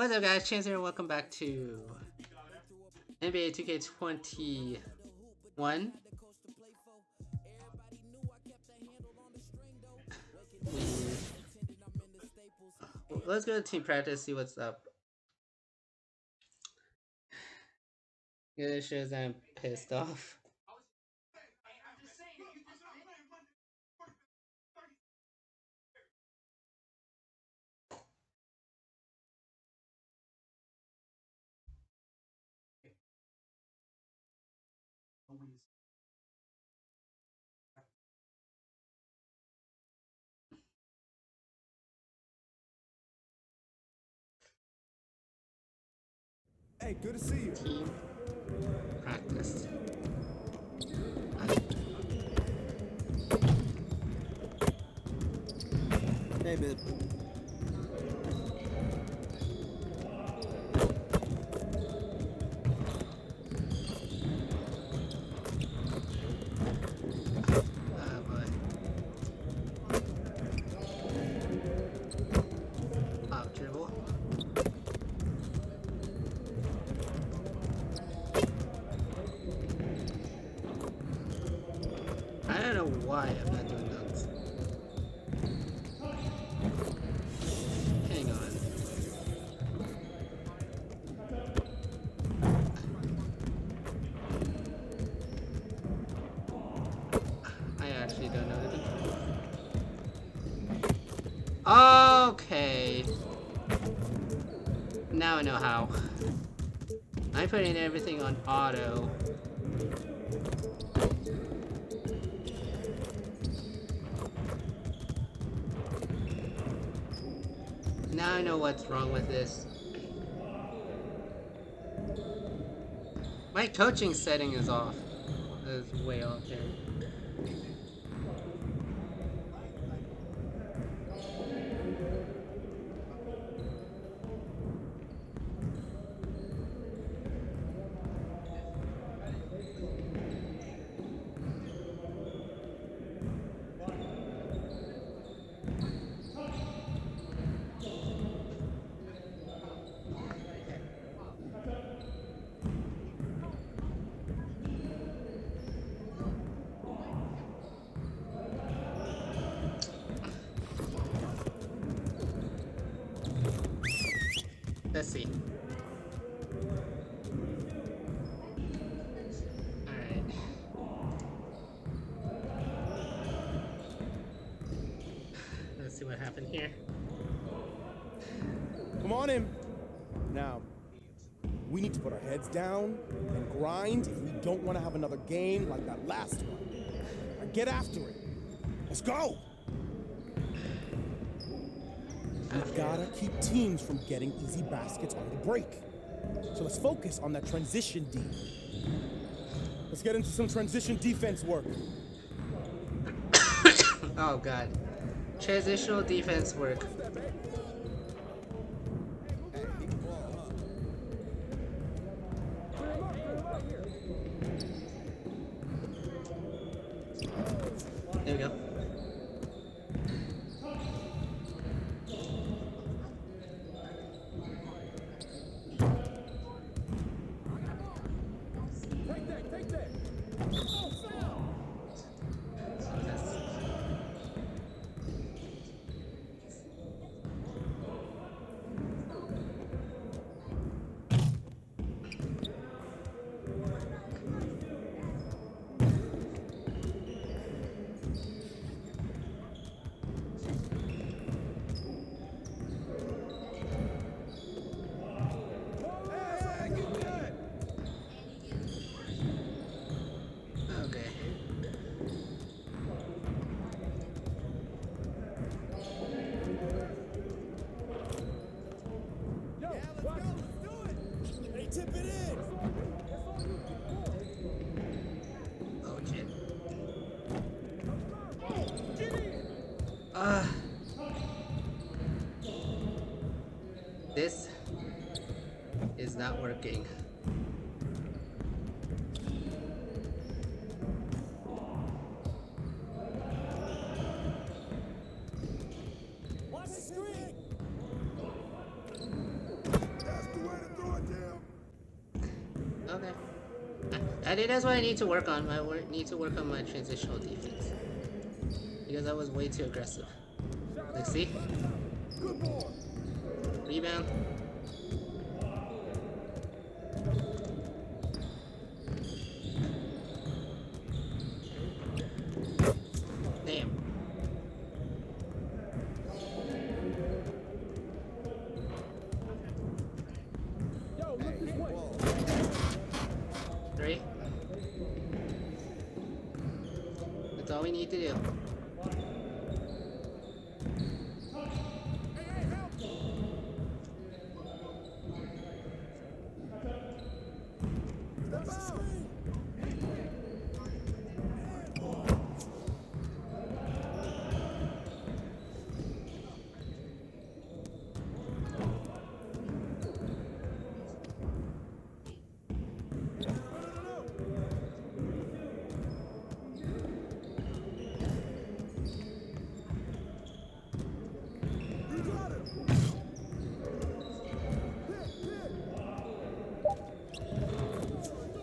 What's up, guys? Chance here. Welcome back to NBA 2K21. Let's go to team practice, see what's up. It shows I'm pissed off. Hey, good to see you. Team practice. Hey, man. Oh boy. Pop dribble. I don't know why I'm not doing dunks. Hang on. I actually don't know the difference. Okay. Now I know how. I'm putting everything on auto. Now I know what's wrong with this. My coaching setting is off. It's way off here. Let's see. Alright. Let's see what happened here. Come on in. Now, we need to put our heads down and grind if we don't want to have another game like that last one. Now get after it. Let's go! We gotta keep teams from getting easy baskets on the break. So let's focus on that transition D. Let's get into some transition defense work. Oh god. Transitional defense work. There we go. Okay. Tip it in! Oh shit. This is not working. Watch the screen! I think that's what I need to work on. Need to work on my transitional defense because I was way too aggressive. Like, see? Rebound. Damn. Three. That's all we need to do.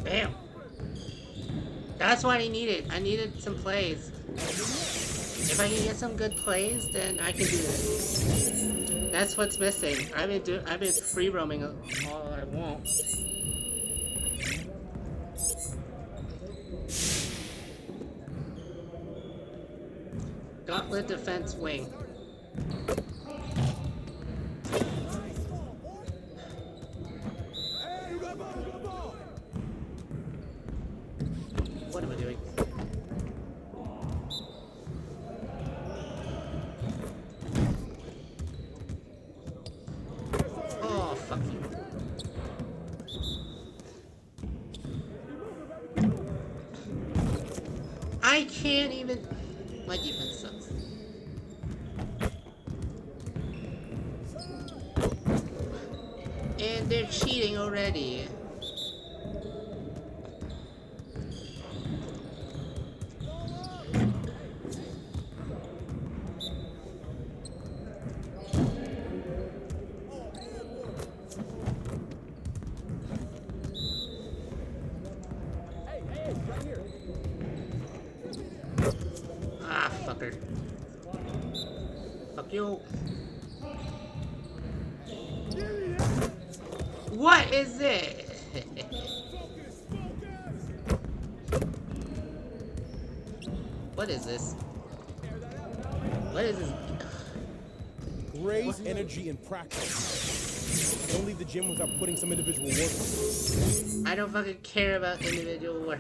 Bam! That's what I needed. I needed some plays. If I can get some good plays, then I can do this. That's what's missing. I've been free roaming all I want. Gauntlet defense wing. What am I doing? Oh, fuck you. I can't even... My defense sucks. And they're cheating already. Ah, fucker. Fuck you. What is it? What is this? What is this? Raise energy in practice. Don't leave the gym without putting some individual work. I don't fucking care about individual work.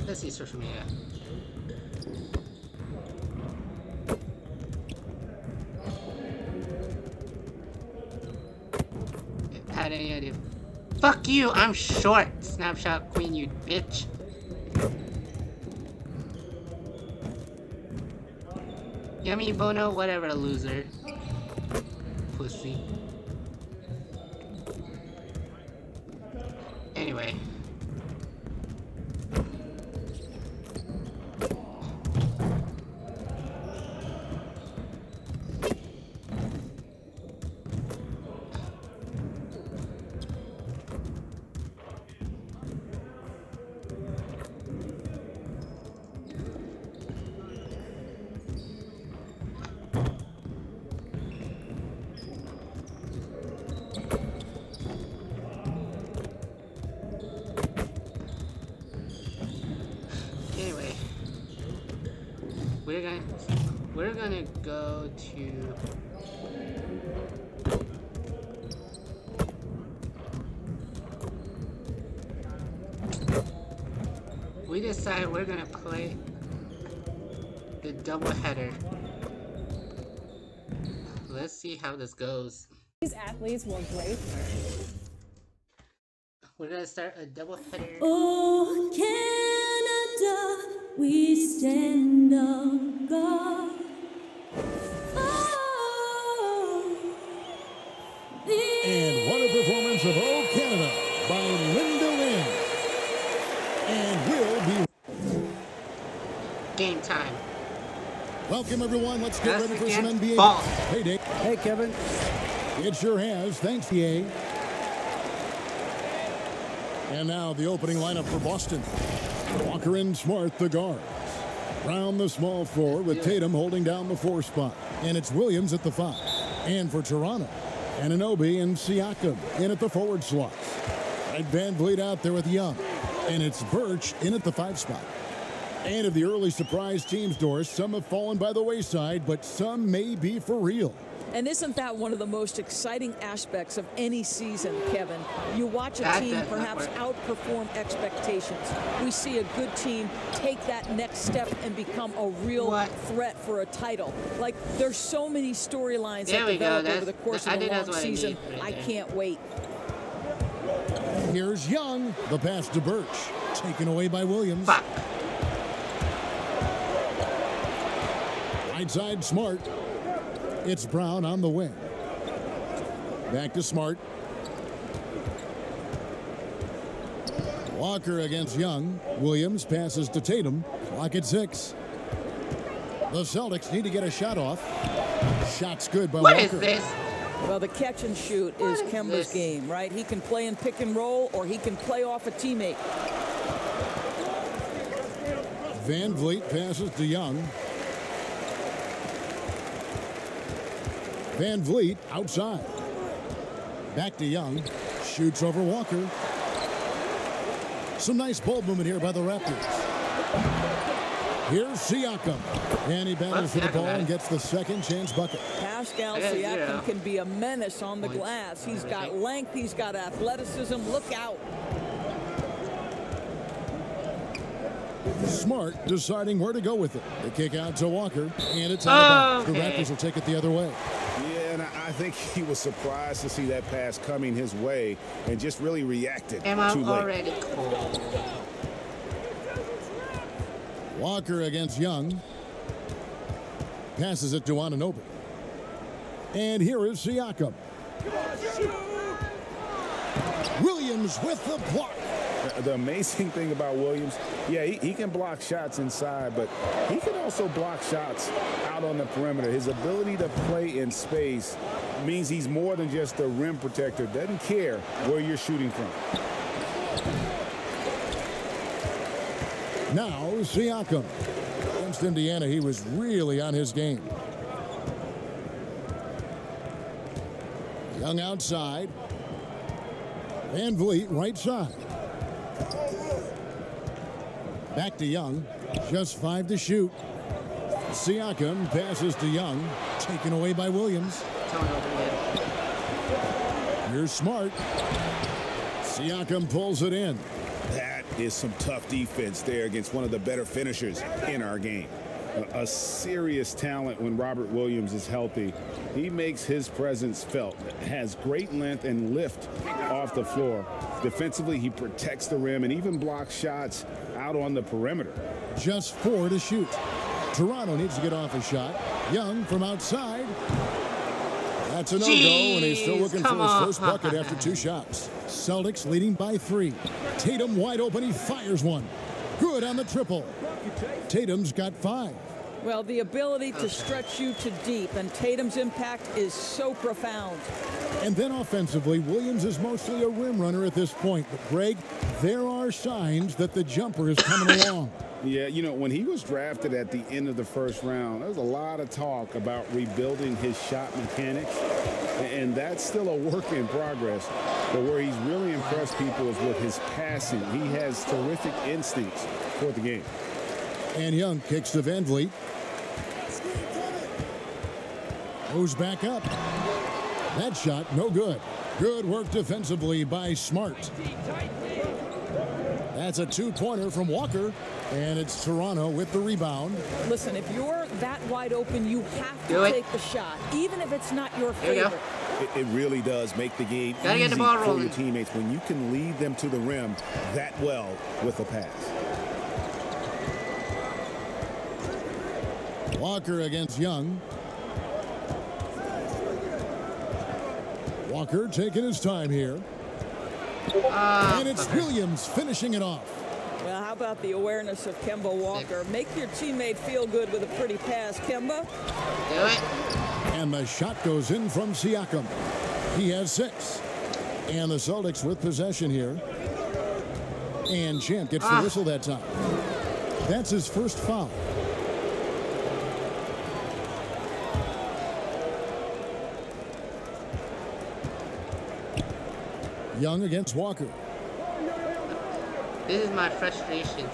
Let's see social media. Had any idea? Fuck you! I'm short, Snapshot Queen, you bitch. Yummy Bono, whatever, loser. Pussy. Anyway. Anyway, we're gonna go to we decide we're gonna play the double header. Let's see how this goes. These athletes were great. We're gonna start a double header. Oh, Canada, we stand on guard. Oh, And what a performance of Oh Canada by Linda Lynn. and will be. Game time. Welcome, everyone. Let's get That's ready for some against NBA. Ball. Payday. Hey, Kevin. It sure has. Thanks, EA. And now the opening lineup for Boston. Walker and Smart, the guards. Round the small floor with Tatum holding down the 4 spot. And it's Williams at the 5. And for Toronto, Anunoby and Siakam in at the forward slots. Fred VanVleet out there with Young. And it's Birch in at the 5 spot. And of the early surprise teams, Doris, some have fallen by the wayside, but some may be for real. And isn't that one of the most exciting aspects of any season, Kevin? You watch a team perhaps outperform expectations. We see a good team take that next step and become a real threat for a title. Like, there's so many storylines that develop over the course of a long season. I can't wait. Here's Young. The pass to Birch. Taken away by Williams. Right side, Smart. It's Brown on the wing. Back to Smart. Walker against Young. Williams passes to Tatum. Clock at 6. The Celtics need to get a shot off. Shot's good by Walker. What is this? Well, the catch and shoot is Kemba's game, right? He can play in pick and roll, or he can play off a teammate. VanVleet passes to Young. VanVleet outside. Back to Young. Shoots over Walker. Some nice ball movement here by the Raptors. Here's Siakam. And he battles for the ball and gets the second chance bucket. Pascal Siakam can be a menace on the glass. He's got length. He's got athleticism. Look out. Smart deciding where to go with it. The kick out to Walker. And it's out of bounds. The Raptors will take it the other way. Yeah, and I think he was surprised to see that pass coming his way and just really reacted Am I too late. already cold? Walker against Young. Passes it to Anunoby. And here is Siakam. Williams with the block. The amazing thing about Williams, yeah, he can block shots inside, but he can also block shots out on the perimeter. His ability to play in space means he's more than just a rim protector. Doesn't care where you're shooting from. Now Siakam. Against Indiana, he was really on his game. Young outside. VanVleet right side. Back to Young. Just 5 to shoot. Siakam passes to Young. Taken away by Williams. Here's Smart. Siakam pulls it in. That is some tough defense there against one of the better finishers in our game. A serious talent when Robert Williams is healthy. He makes his presence felt. Has great length and lift off the floor. Defensively, he protects the rim and even blocks shots out on the perimeter. Just 4 to shoot. Toronto needs to get off a shot. Young from outside. That's a no-go, and he's still looking for his first bucket after 2 shots. Celtics leading by 3. Tatum wide open. He fires one. Good on the triple. Tatum's got 5. Well, the ability to stretch you to deep, and Tatum's impact is so profound. And then offensively, Williams is mostly a rim runner at this point. But, Greg, there are signs that the jumper is coming along. Yeah, you know, when he was drafted at the end of the first round, there was a lot of talk about rebuilding his shot mechanics. And that's still a work in progress. But where he's really impressed people is with his passing. He has terrific instincts for the game. And Young kicks to VanVleet. Goes back up. That shot, no good. Good work defensively by Smart. That's a 2-pointer from Walker. And it's Toronto with the rebound. Listen, if you're that wide open, you have to take the shot, even if it's not your favorite. It really does make the game easy for your teammates when you can lead them to the rim that well with a pass. Walker against Young. Walker taking his time here. And it's Williams finishing it off. Well, how about the awareness of Kemba Walker? Make your teammate feel good with a pretty pass, Kemba. Do it. And the shot goes in from Siakam. He has 6. And the Celtics with possession here. And Champ gets the whistle that time. That's his first foul. Young against Walker. This is my frustrations.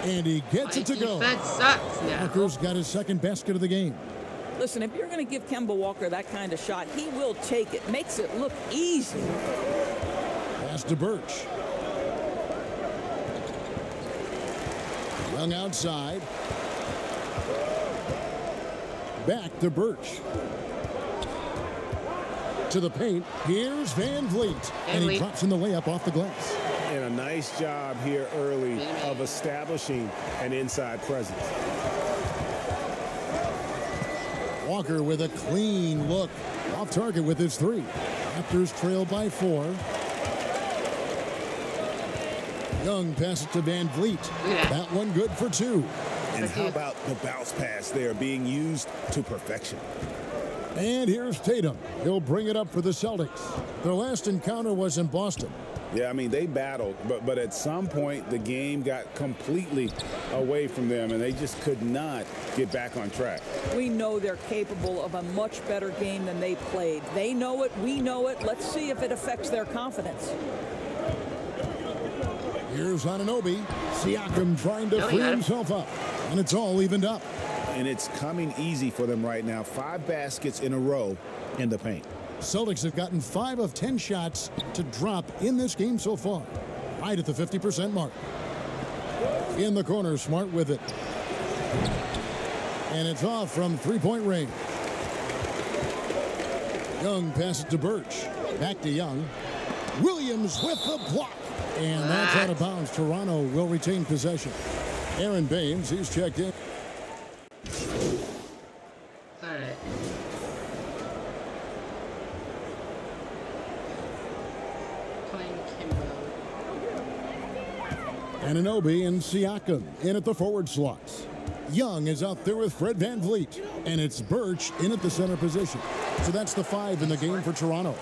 And he gets My it to go. defense sucks now. Walker's got his second basket of the game. Listen, if you're going to give Kemba Walker that kind of shot, he will take it. Makes it look easy. Pass to Birch. Young outside. Back to Birch. To the paint. Here's Van Vliet. And he drops in the layup off the glass. And a nice job here early of establishing an inside presence. Walker with a clean look. Off target with his 3. Raptors trail by 4. Young passes to Van Vliet. That one good for 2. And how about the bounce pass there being used to perfection? And here's Tatum. He'll bring it up for the Celtics. Their last encounter was in Boston. Yeah, I mean, they battled, but at some point the game got completely away from them, and they just could not get back on track. We know they're capable of a much better game than they played. They know it. We know it. Let's see if it affects their confidence. Here's Anunoby. Siakam trying to free himself up. And it's all evened up. And it's coming easy for them right now. 5 baskets in a row in the paint. Celtics have gotten 5 of 10 shots to drop in this game so far. Right at the 50% mark. In the corner, Smart with it. And it's off from 3-point range. Young passes to Birch. Back to Young. Williams with the block. And that's out of bounds. Toronto will retain possession. Aaron Baines, he's checked in. All right. Playing Kimbo. Anunoby and Siakam in at the forward slots. Young is out there with Fred Van Vliet. And it's Birch in at the center position. So that's the 5 in the game for Toronto.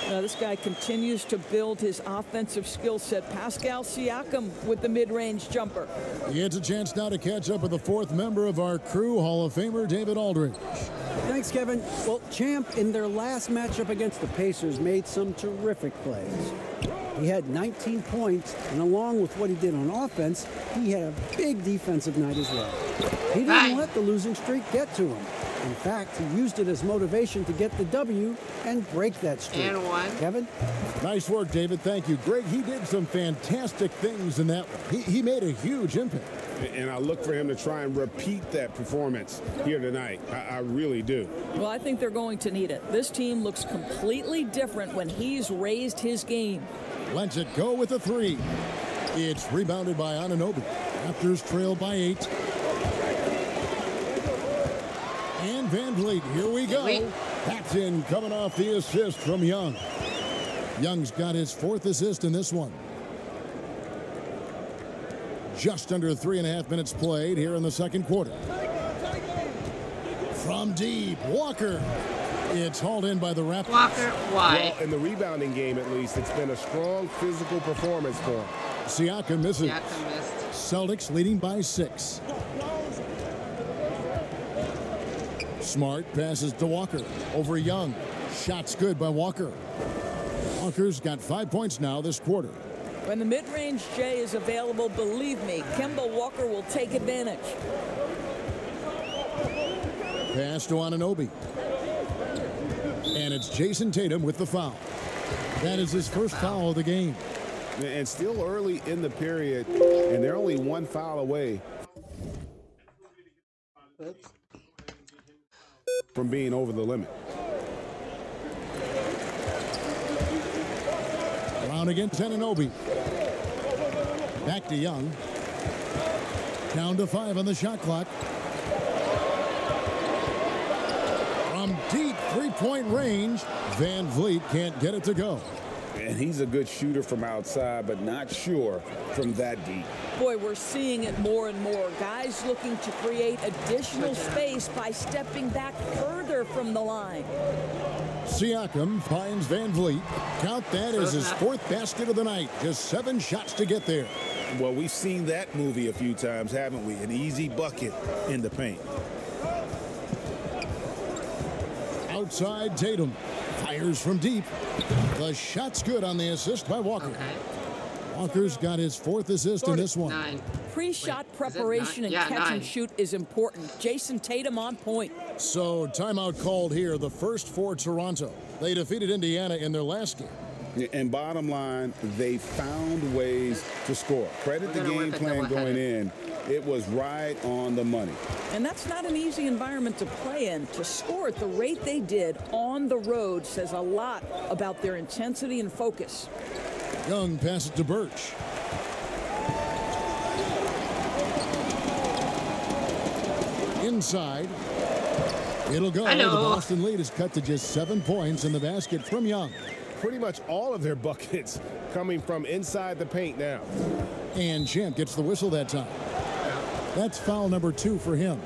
Now this guy continues to build his offensive skill set. Pascal Siakam with the mid-range jumper. He gets a chance now to catch up with the 4th member of our crew, Hall of Famer David Aldridge. Thanks, Kevin. Well, Champ, in their last matchup against the Pacers, made some terrific plays. He had 19 points, and along with what he did on offense, he had a big defensive night as well. He didn't let the losing streak get to him. In fact, he used it as motivation to get the W and break that streak. And 1. Kevin? Nice work, David. Thank you. Greg, he did some fantastic things in that one. He made a huge impact. And I look for him to try and repeat that performance here tonight. I really do. Well, I think they're going to need it. This team looks completely different when he's raised his game. Lets it go with a 3. It's rebounded by Anunoby. Raptors trail by 8. And Van Vliet, here we go. That's in, coming off the assist from Young. Young's got his 4th assist in this one. Just under 3.5 minutes played here in the second quarter. From deep, Walker. It's hauled in by the Raptors. Walker, why? Well, in the rebounding game, at least, it's been a strong physical performance for him. Siakam misses. Siakam missed. Celtics leading by 6. Smart passes to Walker. Over Young. Shots good by Walker. Walker's got 5 points now this quarter. When the mid-range J is available, believe me, Kemba Walker will take advantage. Pass to Anunoby. And it's Jason Tatum with the foul. That is his first foul of the game. And still early in the period, and they're only 1 foul away from being over the limit. Brown against Anunoby. Back to Young. Down to 5 on the shot clock. From deep 3-point range, Van Vliet can't get it to go. And he's a good shooter from outside, but not sure from that deep. Boy, we're seeing it more and more. Guys looking to create additional space by stepping back further from the line. Siakam finds Van Vliet. Count that as his 4th basket of the night. Just 7 shots to get there. Well, we've seen that movie a few times, haven't we? An easy bucket in the paint. Outside Tatum. Fires from deep. The shot's good on the assist by Walker. Okay. Walker's got his 4th assist in this one. 9. Pre-shot Wait, preparation and yeah, catch 9. and shoot is important. Jason Tatum on point. So timeout called here, the first for Toronto. They defeated Indiana in their last game. And bottom line, they found ways to score. Credit the game plan going in. It was right on the money. And that's not an easy environment to play in. To score at the rate they did on the road says a lot about their intensity and focus. Young passes to Birch. Inside. It'll go. The Boston lead is cut to just 7 points in the basket from Young. Pretty much all of their buckets coming from inside the paint now. And Champ gets the whistle that time. That's foul number 2 for him.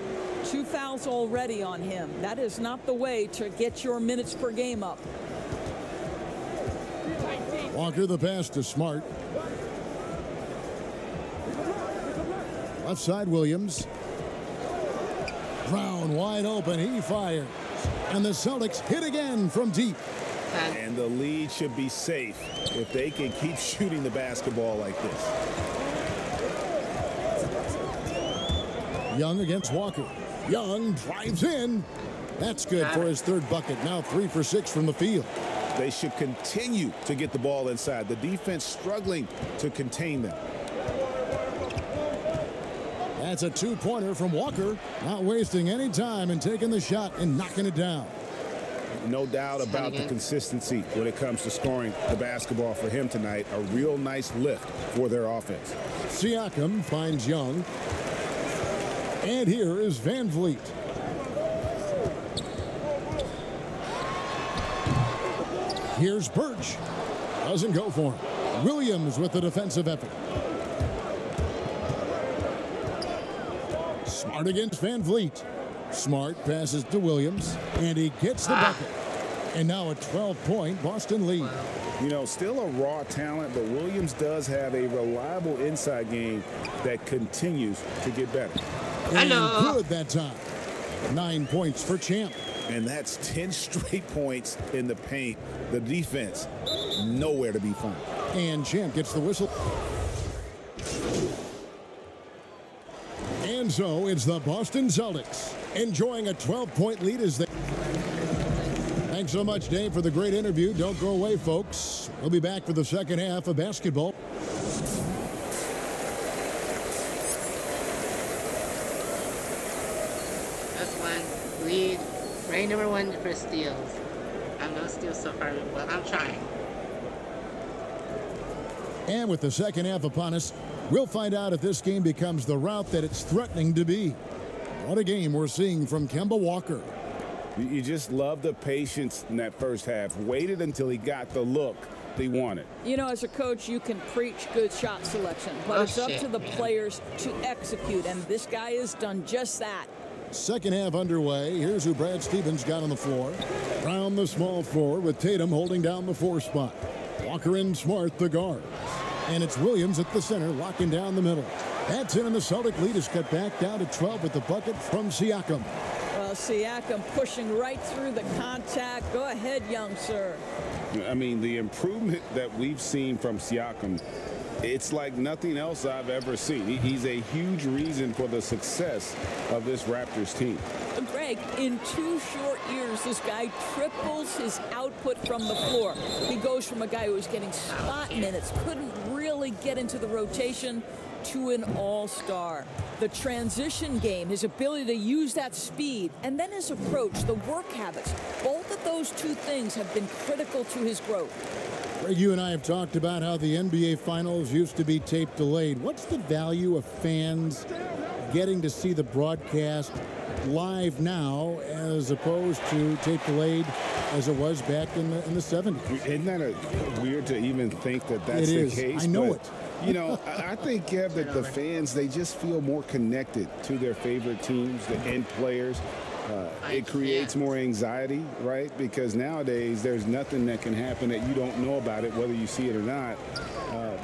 2 fouls already on him. That is not the way to get your minutes per game up. Walker the pass to Smart. Left side Williams. Brown wide open. He fires. And the Celtics hit again from deep. And the lead should be safe if they can keep shooting the basketball like this. Young against Walker. Young drives in. That's good for his 3rd bucket. Now 3 for 6 from the field. They should continue to get the ball inside. The defense struggling to contain them. That's a 2-pointer from Walker. Not wasting any time and taking the shot and knocking it down. No doubt about the consistency when it comes to scoring the basketball for him tonight. A real nice lift for their offense. Siakam finds Young. And here is Van Vliet. Here's Birch. Doesn't go for him. Williams with the defensive effort. Smart against Van Vliet. Smart passes to Williams, and he gets the bucket. And now a 12-point Boston lead. You know, still a raw talent, but Williams does have a reliable inside game that continues to get better. And good that time. 9 points for Champ. And that's 10 straight points in the paint. The defense, nowhere to be found. And Champ gets the whistle. And so it's the Boston Celtics enjoying a 12-point lead as they... Thanks so much, Dave, for the great interview. Don't go away, folks. We'll be back for the second half of basketball. That's one. Lead. Rank number 1 for steals. I have no steals so far, but I'm trying. And with the second half upon us, we'll find out if this game becomes the rout that it's threatening to be. What a game we're seeing from Kemba Walker. You just love the patience in that first half. Waited until he got the look they wanted. You know, as a coach, you can preach good shot selection, but it's up to the players to execute, and this guy has done just that. Second half underway. Here's who Brad Stevens got on the floor. Round the small floor with Tatum holding down the 4 spot. Walker and Smart the guard. And it's Williams at the center locking down the middle. That's in, and the Celtic lead is cut back down to 12 with the bucket from Siakam. Well, Siakam pushing right through the contact. Go ahead, young sir. I mean, the improvement that we've seen from Siakam, it's like nothing else I've ever seen. He's a huge reason for the success of this Raptors team. Greg, in 2 short years, this guy triples his output from the floor. He goes from a guy who was getting spot minutes, couldn't really get into the rotation, to an all-star. The transition game, his ability to use that speed, and then his approach, the work habits, both of those 2 things have been critical to his growth. Greg, you and I have talked about how the NBA Finals used to be tape delayed. What's the value of fans getting to see the broadcast live now as opposed to tape delayed as it was back in the 70s. Isn't that weird to even think that that's It the is. case? I know But, it. You know, I think, Kev, that the fans, they just feel more connected to their favorite teams, the end players. It creates more anxiety, right? Because nowadays there's nothing that can happen that you don't know about it, whether you see it or not.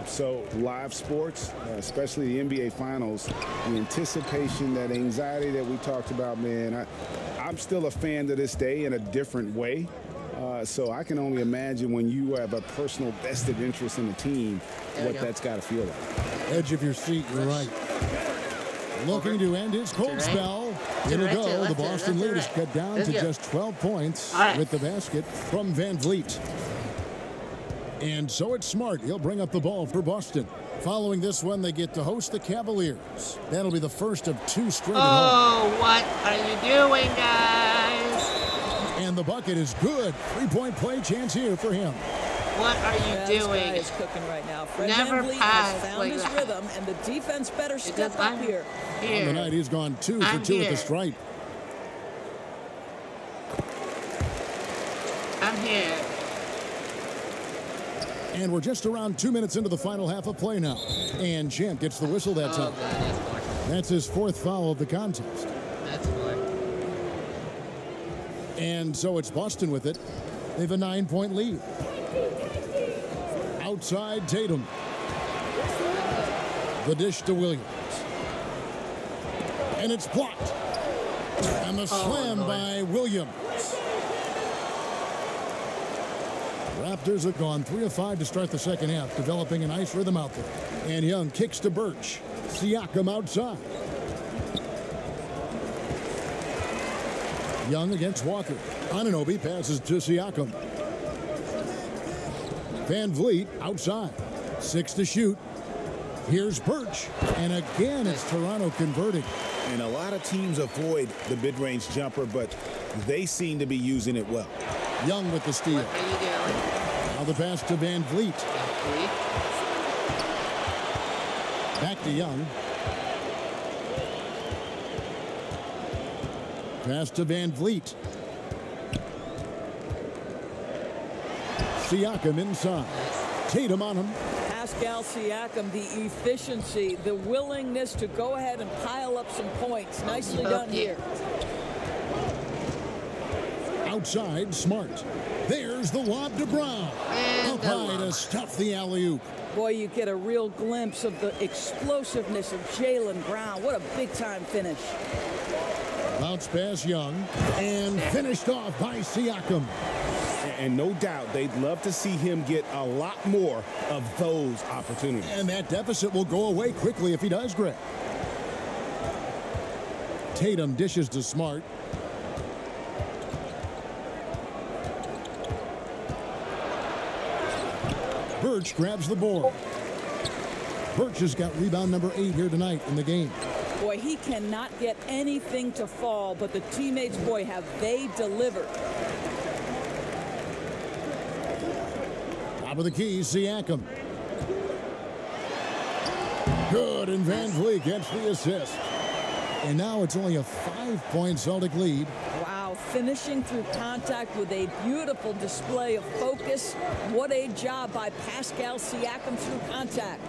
So live sports, especially the NBA Finals, the anticipation, that anxiety that we talked about, man, I'm still a fan to this day in a different way. So I can only imagine when you have a personal vested interest in the team, what that's got to feel like. Edge of your seat, you're right. Looking to end his cold spell. Here we go. The Boston lead is cut down to just 12 points with the basket from Van Vliet. And so it's Smart. He'll bring up the ball for Boston. Following this one, they get to host the Cavaliers. That'll be the first of 2 straight at home. Oh, what are you doing, guys? And the bucket is good. 3-point play chance here for him. What are you This doing? guy is cooking right now. Fred Never VanVleet pass has found like his that. rhythm, and the defense better step Because up I'm here. On the night, he's gone 2 for I'm 2 at here. the stripe. I'm here. And we're just around 2 minutes into the final half of play now. And Champ gets the whistle that Oh, time. God, that's more. That's his 4th foul of the contest. That's more. And so it's Boston with it. They have a 9-point lead. Outside Tatum. The dish to Williams. And it's blocked. And the slam by Williams. Raptors have gone 3 of 5 to start the second half, developing a nice rhythm out there. And Young kicks to Birch. Siakam outside. Young against Walker. Anunoby passes to Siakam. Van Vliet outside. 6 to shoot. Here's Birch. And again, it's Toronto converting. And a lot of teams avoid the mid-range jumper, but they seem to be using it well. Young with the steal. What are you doing? Now the pass to Van Vliet. Back to Young. Pass to Van Vliet. Siakam inside. Tatum on him. Pascal Siakam, the efficiency, the willingness to go ahead and pile up some points. Nicely done here. Outside, Smart. There's the lob to Brown. Up high to stuff the alley-oop. Boy, you get a real glimpse of the explosiveness of Jaylen Brown. What a big-time finish. Bounce pass Young. And finished off by Siakam. And no doubt they'd love to see him get a lot more of those opportunities. And that deficit will go away quickly if he does, Greg. Tatum dishes to Smart. Birch grabs the board. Birch has got rebound number 8 here tonight in the game. Boy, he cannot get anything to fall, but the teammates, boy, have they delivered. Top of the key, Siakam. Good, and Van Vliet gets the assist. And now it's only a 5-point Celtic lead. Wow, finishing through contact with a beautiful display of focus. What a job by Pascal Siakam through contact.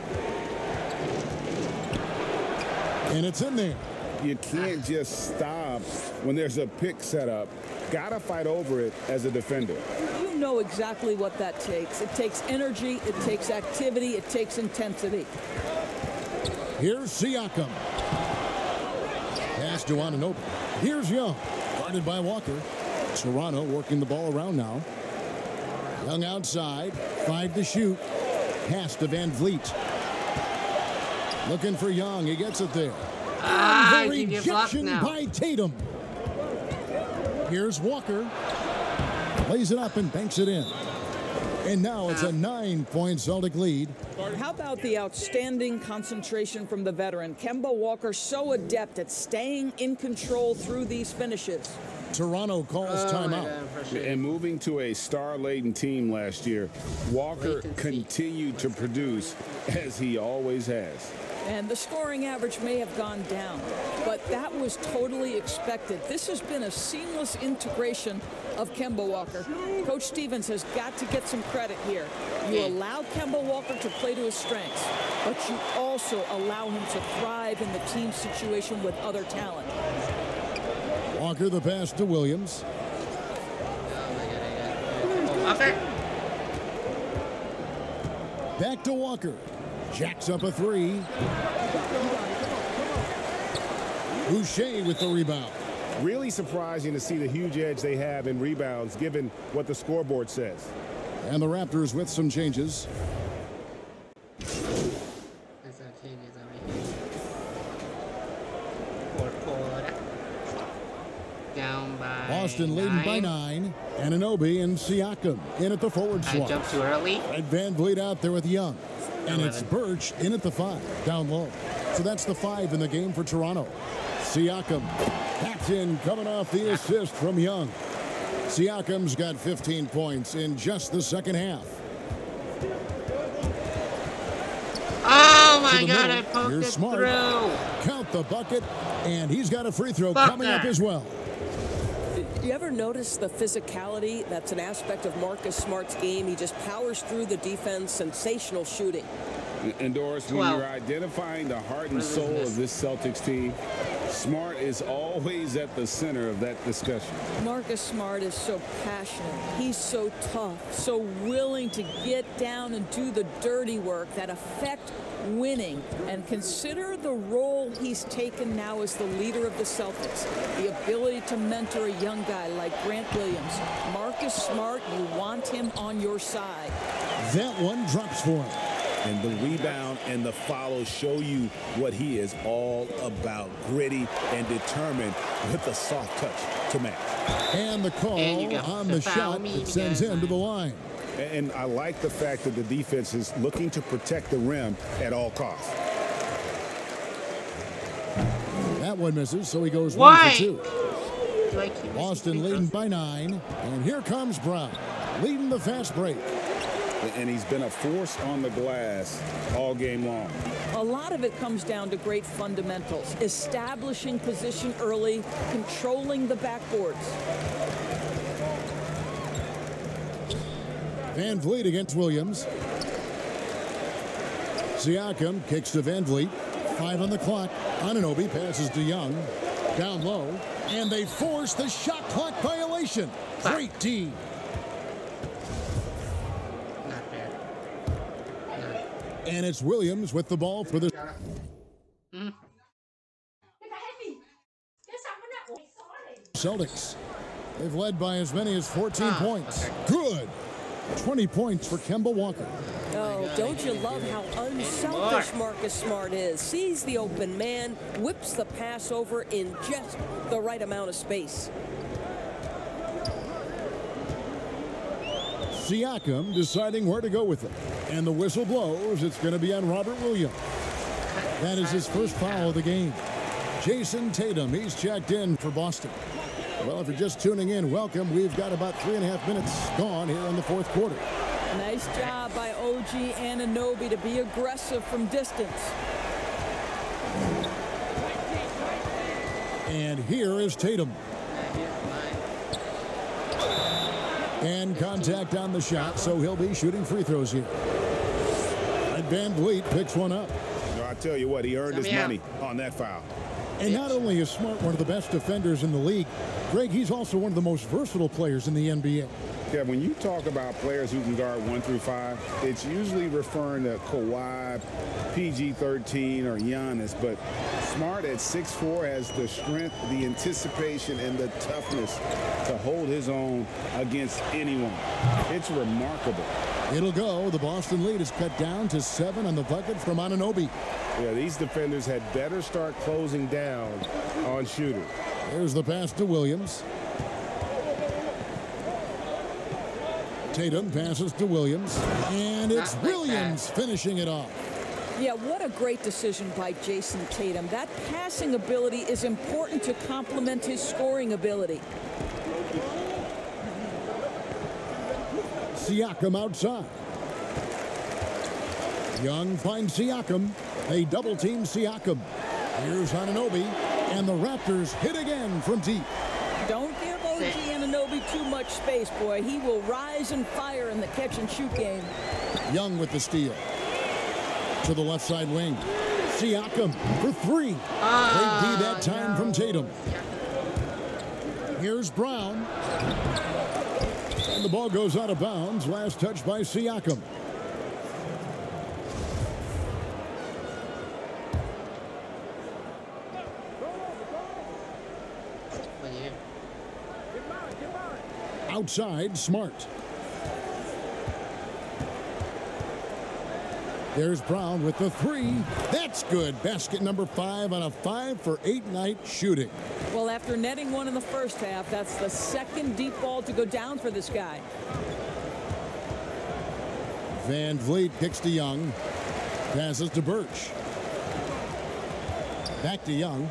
And it's in there. You can't just stop when there's a pick set up. Gotta fight over it as a defender. You know exactly what that takes. It takes energy, it takes activity, it takes intensity. Here's Siakam. Pass to Anunoby. Here's Young. Guarded by Walker. Toronto working the ball around now. Young outside. 5 to shoot. Pass to Van Vliet. Looking for Young. He gets it there. And the you get blocked rejection now. by Tatum. Here's Walker. Lays it up and banks it in. And now it's a 9-point Celtic lead. How about the outstanding concentration from the veteran? Kemba Walker, so adept at staying in control through these finishes. Toronto calls timeout. And moving to a star-laden team last year, Walker continued to produce as he always has. And the scoring average may have gone down, but that was totally expected. This has been a seamless integration of Kemba Walker. Coach Stevens has got to get some credit here. You allow Kemba Walker to play to his strengths, but you also allow him to thrive in the team situation with other talent. Walker the pass to Williams. Walker. Back to Walker. Jacks up a three. Boucher with the rebound. Really surprising to see the huge edge they have in rebounds given what the scoreboard says. And the Raptors with some changes. There's some changes over here. Fourth quarter. Down by Boston leading by 9. Anunoby and Siakam in at the forward I slot. jumped too early. Red Van Vliet out there with Young. And 11. it's Birch in at the 5, down low. So that's the 5 in the game for Toronto. Siakam, captain, coming off the assist from Young. Siakam's got 15 points in just the second half. Oh my To the God! middle. I poked Here's it Smart. through. Count the bucket, and he's got a free throw Fuck coming up that. as well. You ever notice the physicality? That's an aspect of Marcus Smart's game. He just powers through the defense, sensational shooting. And Doris, when 12. you're identifying the heart and What is soul this? of this Celtics team, Smart is always at the center of that discussion. Marcus Smart is so passionate. He's so tough, so willing to get down and do the dirty work that affect winning. And consider the role he's taken now as the leader of the Celtics. The ability to mentor a young guy like Grant Williams. Marcus Smart, you want him on your side. That one drops for him. And the rebound and the follow show you what he is all about. Gritty and determined with a soft touch to match. And the call And you go. on So the foul shot me that sends again. him to the line. And I like the fact that the defense is looking to protect the rim at all costs. That one misses, so he goes Why? 1 for 2. Do I keep missing Boston free leading throws? by 9. And here comes Brown, leading the fast break. And he's been a force on the glass all game long. A lot of it comes down to great fundamentals. Establishing position early, controlling the backboards. Van Vliet against Williams. Siakam kicks to Van Vliet. 5 on the clock. Anunoby passes to Young. Down low. And they force the shot clock violation. Great D. Not fair. And it's Williams with the ball for the Celtics. They've led by as many as 14 points. okay. Good. 20 points for Kemba Walker. Oh, don't you love how unselfish Marcus Smart is? Sees the open man, whips the pass over in just the right amount of space. Siakam deciding where to go with it. And the whistle blows. It's going to be on Robert Williams. That is his first foul of the game. Jason Tatum, he's checked in for Boston. Well, if you're just tuning in, welcome. We've got about 3.5 minutes gone here in the fourth quarter. Nice job by OG Anunoby to be aggressive from distance. And here is Tatum. And contact on the shot, so he'll be shooting free throws here. And Van Vliet picks one up. No, I tell you what, he earned his Let me money on that foul. And not only is Smart one of the best defenders in the league, Greg, he's also one of the most versatile players in the NBA. Yeah, when you talk about players who can guard 1 through 5, it's usually referring to Kawhi, PG-13, or Giannis. But Smart at 6'4" has the strength, the anticipation, and the toughness to hold his own against anyone. It's remarkable. It'll go. The Boston lead is cut down to 7 on the bucket from Anunoby. Yeah, these defenders had better start closing down on shooters. There's the pass to Williams. Tatum passes to Williams. And it's Not like Williams finishing it off. Yeah, what a great decision by Jason Tatum. That passing ability is important to complement his scoring ability. Siakam outside. Young finds Siakam. They double team Siakam. Here's Anunoby, and the Raptors hit again from deep. Don't give OG Anunoby too much space, boy. He will rise and fire in the catch-and-shoot game. Young with the steal. To the left side wing. Siakam for three. Great D that time from Tatum. Here's Brown. And the ball goes out of bounds. Last touch by Siakam. Outside, Smart. There's Brown with the three. That's good. Basket number 5 on a 5-for-8 night shooting. Well, after netting one in the first half, that's the second deep ball to go down for this guy. Van Vliet kicks to Young. Passes to Birch. Back to Young.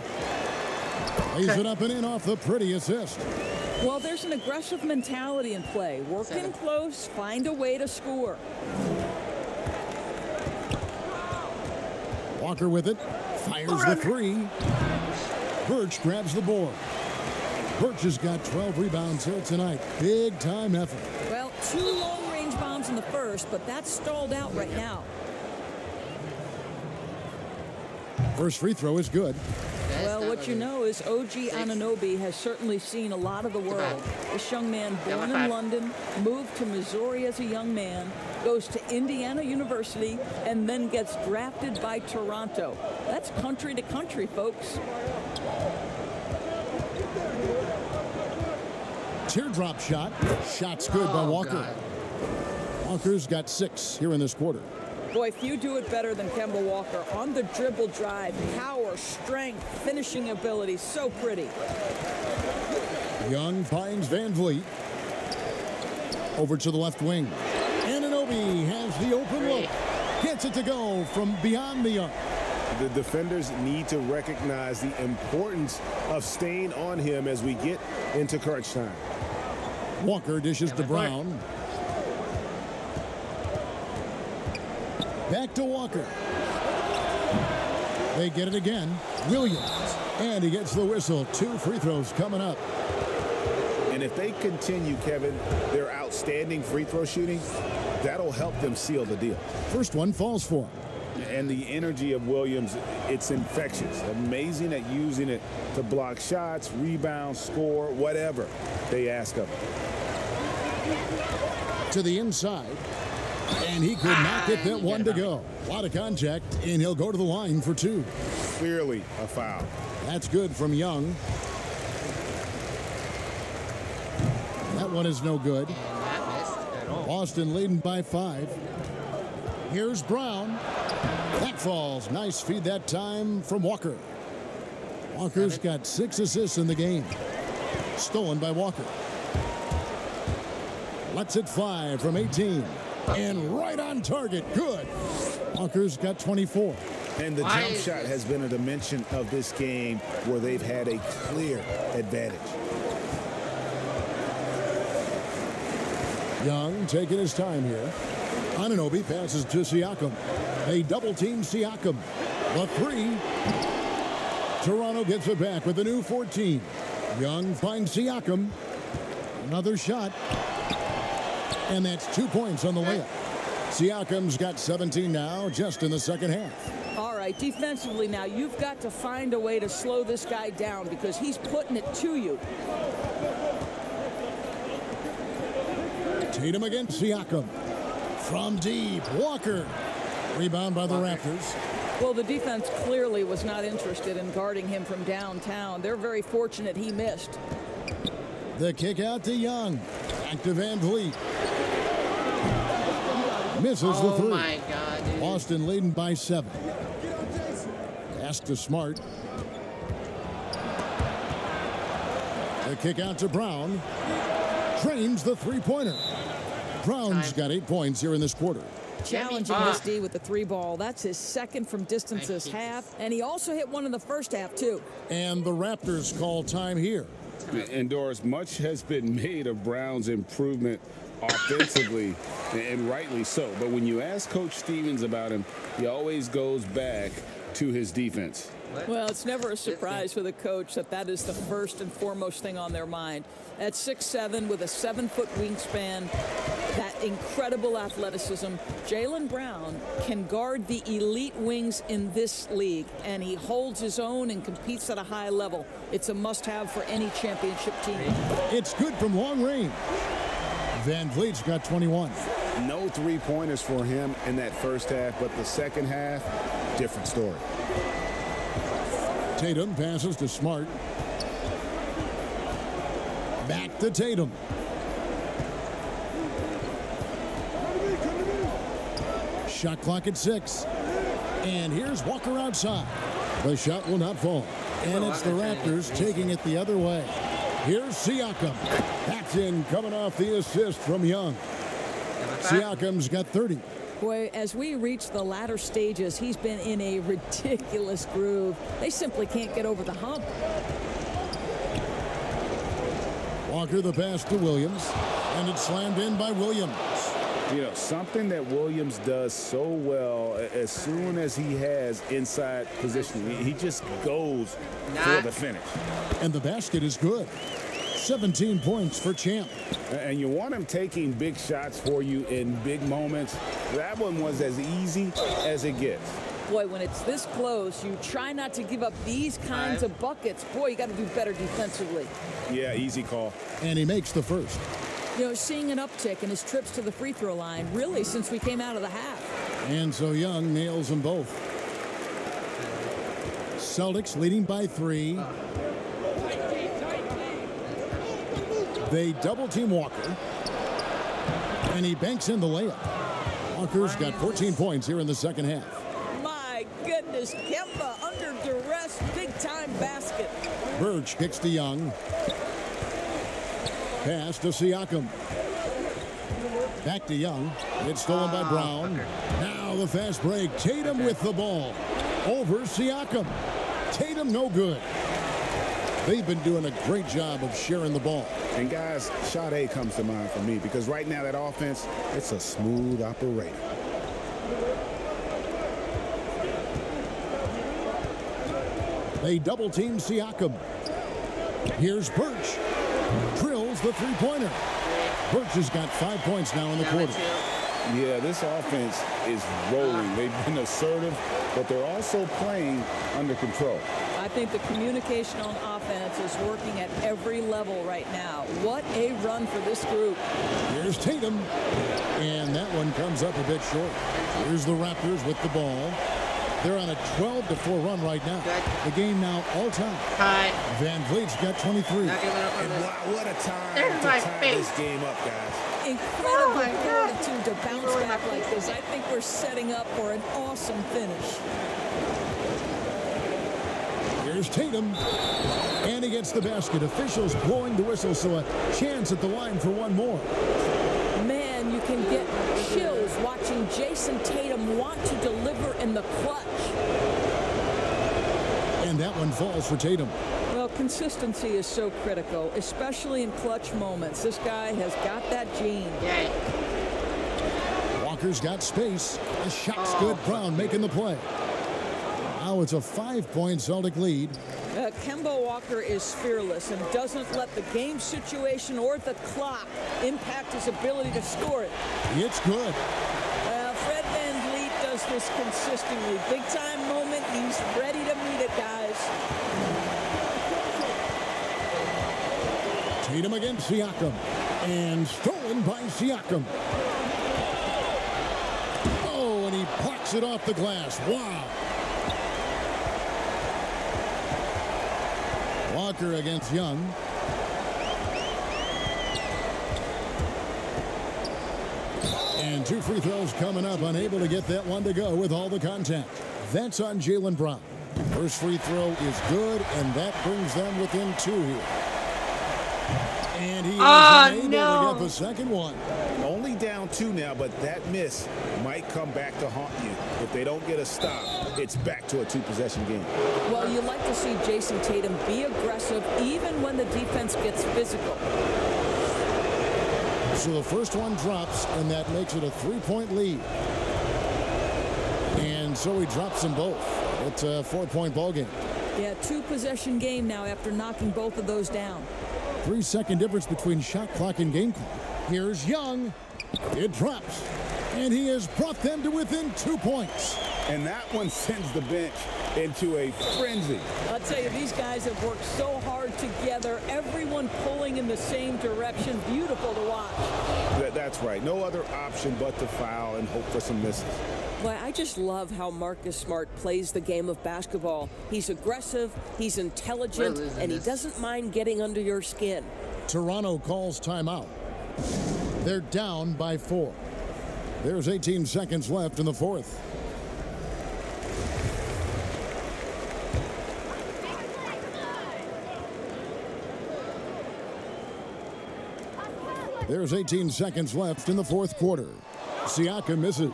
Lays it up and in off the pretty assist. Well, there's an aggressive mentality in play. Work in close, find a way to score. Walker with it. Fires the three. Birch grabs the board. Birch has got 12 rebounds here tonight. Big time effort. Well, 2 long-range bombs in the first, but that's stalled out right now. First free throw is good. Well, what you know is OG Anunoby has certainly seen a lot of the world. This young man, born in London, moved to Missouri as a young man, goes to Indiana University, and then gets drafted by Toronto. That's country to country, folks. Teardrop shot. Shot's good by Walker. Walker's got 6 here in this quarter. Boy, few do it better than Kemba Walker. On the dribble drive, power, strength, finishing ability, so pretty. Young finds Van Vliet. Over to the left wing. Anunoby has the open look. Gets it to go from beyond the arc. The defenders need to recognize the importance of staying on him as we get into crunch time. Walker dishes to Brown. Back to Walker. They get it again. Williams. And he gets the whistle. 2 free throws coming up. And if they continue, Kevin, their outstanding free throw shooting, that'll help them seal the deal. First one falls for him. And the energy of Williams, it's infectious. Amazing at using it to block shots, rebound, score, whatever they ask of him. To the inside. And he could not get that one to go. A lot of contact, and he'll go to the line for 2. Clearly a foul. That's good from Young. That one is no good. Boston leading by 5. Here's Brown. That falls. Nice feed that time from Walker. Walker's got 6 assists in the game. Stolen by Walker. Lets it fly from 18. And right on target. Good. Walker's got 24. And the jump shot has been a dimension of this game where they've had a clear advantage. Young taking his time here. Anunoby passes to Siakam. They double team Siakam. The 3. Toronto gets it back with a new 14. Young finds Siakam. Another shot. And that's 2 points on the layup. Siakam's got 17 now, just in the second half. All right, defensively now, you've got to find a way to slow this guy down because he's putting it to you. Tatum against Siakam. From deep, Walker. Rebound by the Raptors. Well, the defense clearly was not interested in guarding him from downtown. They're very fortunate he missed. The kick out to Young. Back to Van Vliet. Misses the 3. Oh my God, dude. Boston leading by 7. Pass to Smart. The kick out to Brown. Trains the 3-pointer. Brown's got 8 points here in this quarter. Challenging this D with the 3 ball. That's his second from distance this half. And he also hit one in the first half, too. And the Raptors call time here. And Doris, much has been made of Brown's improvement offensively, and rightly so. But when you ask Coach Stevens about him, he always goes back to his defense. Well, it's never a surprise for the coach that is the first and foremost thing on their mind. At 6'7", with a 7-foot wingspan, that incredible athleticism, Jaylen Brown can guard the elite wings in this league, and he holds his own and competes at a high level. It's a must-have for any championship team. It's good from long range. Van Vliet's got 21. No three-pointers for him in that first half, but the second half, different story. Tatum passes to Smart. Back to Tatum. Shot clock at 6. And here's Walker outside. The shot will not fall. And it's the Raptors taking it the other way. Here's Siakam. That's in, coming off the assist from Young. Siakam's got 30. Boy, as we reach the latter stages, he's been in a ridiculous groove. They simply can't get over the hump. Walker the pass to Williams, and it's slammed in by Williams. You know, something that Williams does so well, as soon as he has inside position, he just goes for the finish. And the basket is good. 17 points for Champ. And you want him taking big shots for you in big moments. That one was as easy as it gets. Boy, when it's this close, you try not to give up these kinds of buckets. Boy, you got to do better defensively. Yeah, easy call. And he makes the first. You know, seeing an uptick in his trips to the free throw line, really, since we came out of the half. And so Young nails them both. Celtics leading by 3. They double-team Walker. And he banks in the layup. Walker's got 14 points here in the second half. My goodness, Kemba under duress, big-time basket. Birch kicks to Young. Pass to Siakam. Back to Young. It's stolen by Brown. Now the fast break. Tatum with the ball. Over Siakam. Tatum no good. They've been doing a great job of sharing the ball. And guys, Sade comes to mind for me because right now that offense, it's a smooth operator. They double team Siakam. Here's Birch. Drills the three-pointer. Birch has got 5 points now in the quarter. Yeah, this offense is rolling. They've been assertive, but they're also playing under control. I think the communication on offense is working at every level right now. What a run for this group. Here's Tatum. And that one comes up a bit short. Here's the Raptors with the ball. They're on a 12-4 run right now. The game now all-time. Van Vliet's got 23. And wow, what a time to tie this game up, guys. Incredible fortitude to bounce back like this. I think we're setting up for an awesome finish. Here's Tatum. And he gets the basket. Officials blowing the whistle, so a chance at the line for one more. Man, you can get chills watching Jason Tatum want to deliver in the clutch. And that one falls for Tatum. Well, consistency is so critical, especially in clutch moments. This guy has got that gene. Walker's got space. The shot's good. Brown making the play. Now it's a 5-point Celtic lead. Kemba Walker is fearless and doesn't let the game situation or the clock impact his ability to score it. It's good. Fred VanVleet does this consistently. Big time moment, he's ready to meet it, guys. Tatum against Siakam. And stolen by Siakam. Oh, and he plucks it off the glass. Wow. Walker against Young. And 2 free throws coming up. Unable to get that one to go with all the contact. That's on Jaylen Brown. First free throw is good, and that brings them within 2 here. And he is Oh, unable no. to get the second one. Only down 2 now, but that miss might come back to haunt you. If they don't get a stop, it's back to a 2-possession game. Well, you like to see Jason Tatum be aggressive even when the defense gets physical. So the first one drops, and that makes it a 3-point lead. And so he drops them both. It's a 4-point ball game. Yeah, 2-possession game now after knocking both of those down. 3-second difference between shot clock and game clock. Here's Young. It drops. And he has brought them to within 2 points. And that one sends the bench into a frenzy. I'll tell you, these guys have worked so hard together. Everyone pulling in the same direction. Beautiful to watch. That's right. No other option but to foul and hope for some misses. Boy, I just love how Marcus Smart plays the game of basketball. He's aggressive, he's intelligent, and he doesn't mind getting under your skin. Toronto calls timeout. They're down by 4. There's 18 seconds left in the fourth. There's 18 seconds left in the fourth quarter. Siakam misses.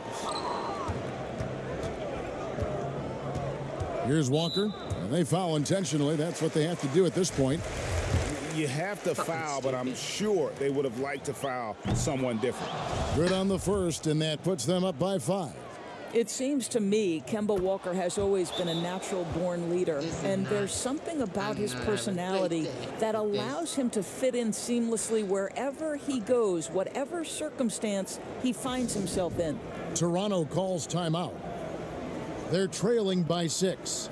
Here's Walker. And they foul intentionally. That's what they have to do at this point. You have to foul, but I'm sure they would have liked to foul someone different. Good on the first, and that puts them up by 5. It seems to me Kemba Walker has always been a natural-born leader, and there's something about his personality that allows him to fit in seamlessly wherever he goes, whatever circumstance he finds himself in. Toronto calls timeout. They're trailing by 6.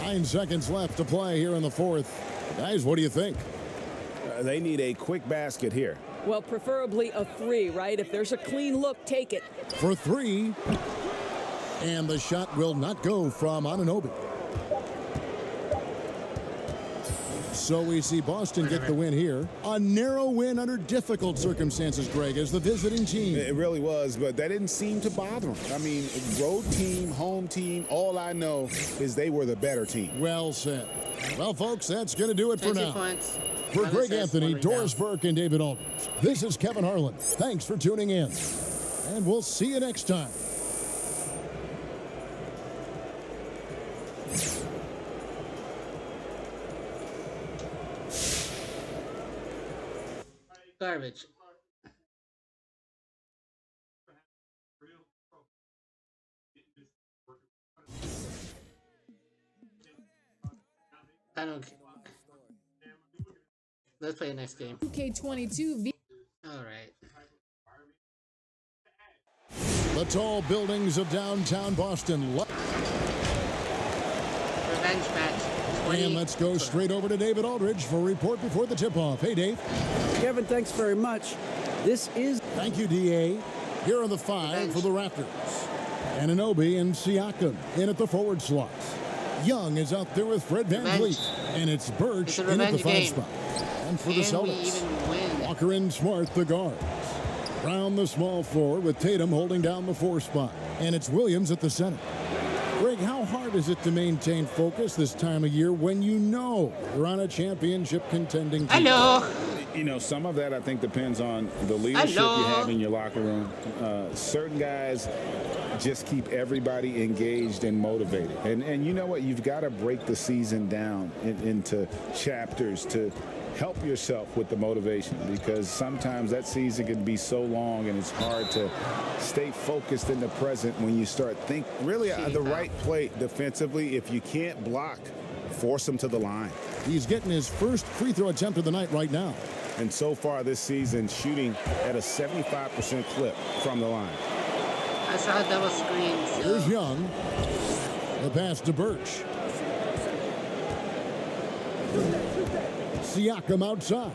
9 seconds left to play here in the fourth. Guys, what do you think? They need a quick basket here. Well, preferably a 3, right? If there's a clean look, take it. For 3. And the shot will not go from Anunoby. So we see Boston get the win here. A narrow win under difficult circumstances, Greg, as the visiting team. It really was, but that didn't seem to bother them. I mean, road team, home team, all I know is they were the better team. Well said. Well, folks, that's going to do it for now. Points. For Greg Anthony, Doris Burke, and David Aldridge, this is Kevin Harlan. Thanks for tuning in, and we'll see you next time. Garbage. I don't care. Let's play the next game. 2K22. All right. The tall buildings of downtown Boston. Revenge match. And let's go straight over to David Aldridge for a report before the tip-off. Hey, Dave. Kevin, thanks very much. This is... Thank you, D.A. Here are the 5 for the Raptors. Anunoby and Siakam in at the forward slots. Young is out there with Fred VanVleet. And it's Birch in at the 5 spot. And for the Celtics, Walker and Smart, the guards. Brown, the small forward, with Tatum holding down the 4 spot. And it's Williams at the center. Greg, how hard is it to maintain focus this time of year when you know you're on a championship contending team? I know. You know, some of that I think depends on the leadership you have in your locker room. Certain guys just keep everybody engaged and motivated. And you know what? You've got to break the season down into chapters to help yourself with the motivation, because sometimes that season can be so long and it's hard to stay focused in the present when you start really the right play defensively. If you can't block, force him to the line. He's getting his first free throw attempt of the night right now. And so far this season, shooting at a 75% clip from the line. I saw a double screen. So. Here's Young. The pass to Birch. Siakam outside.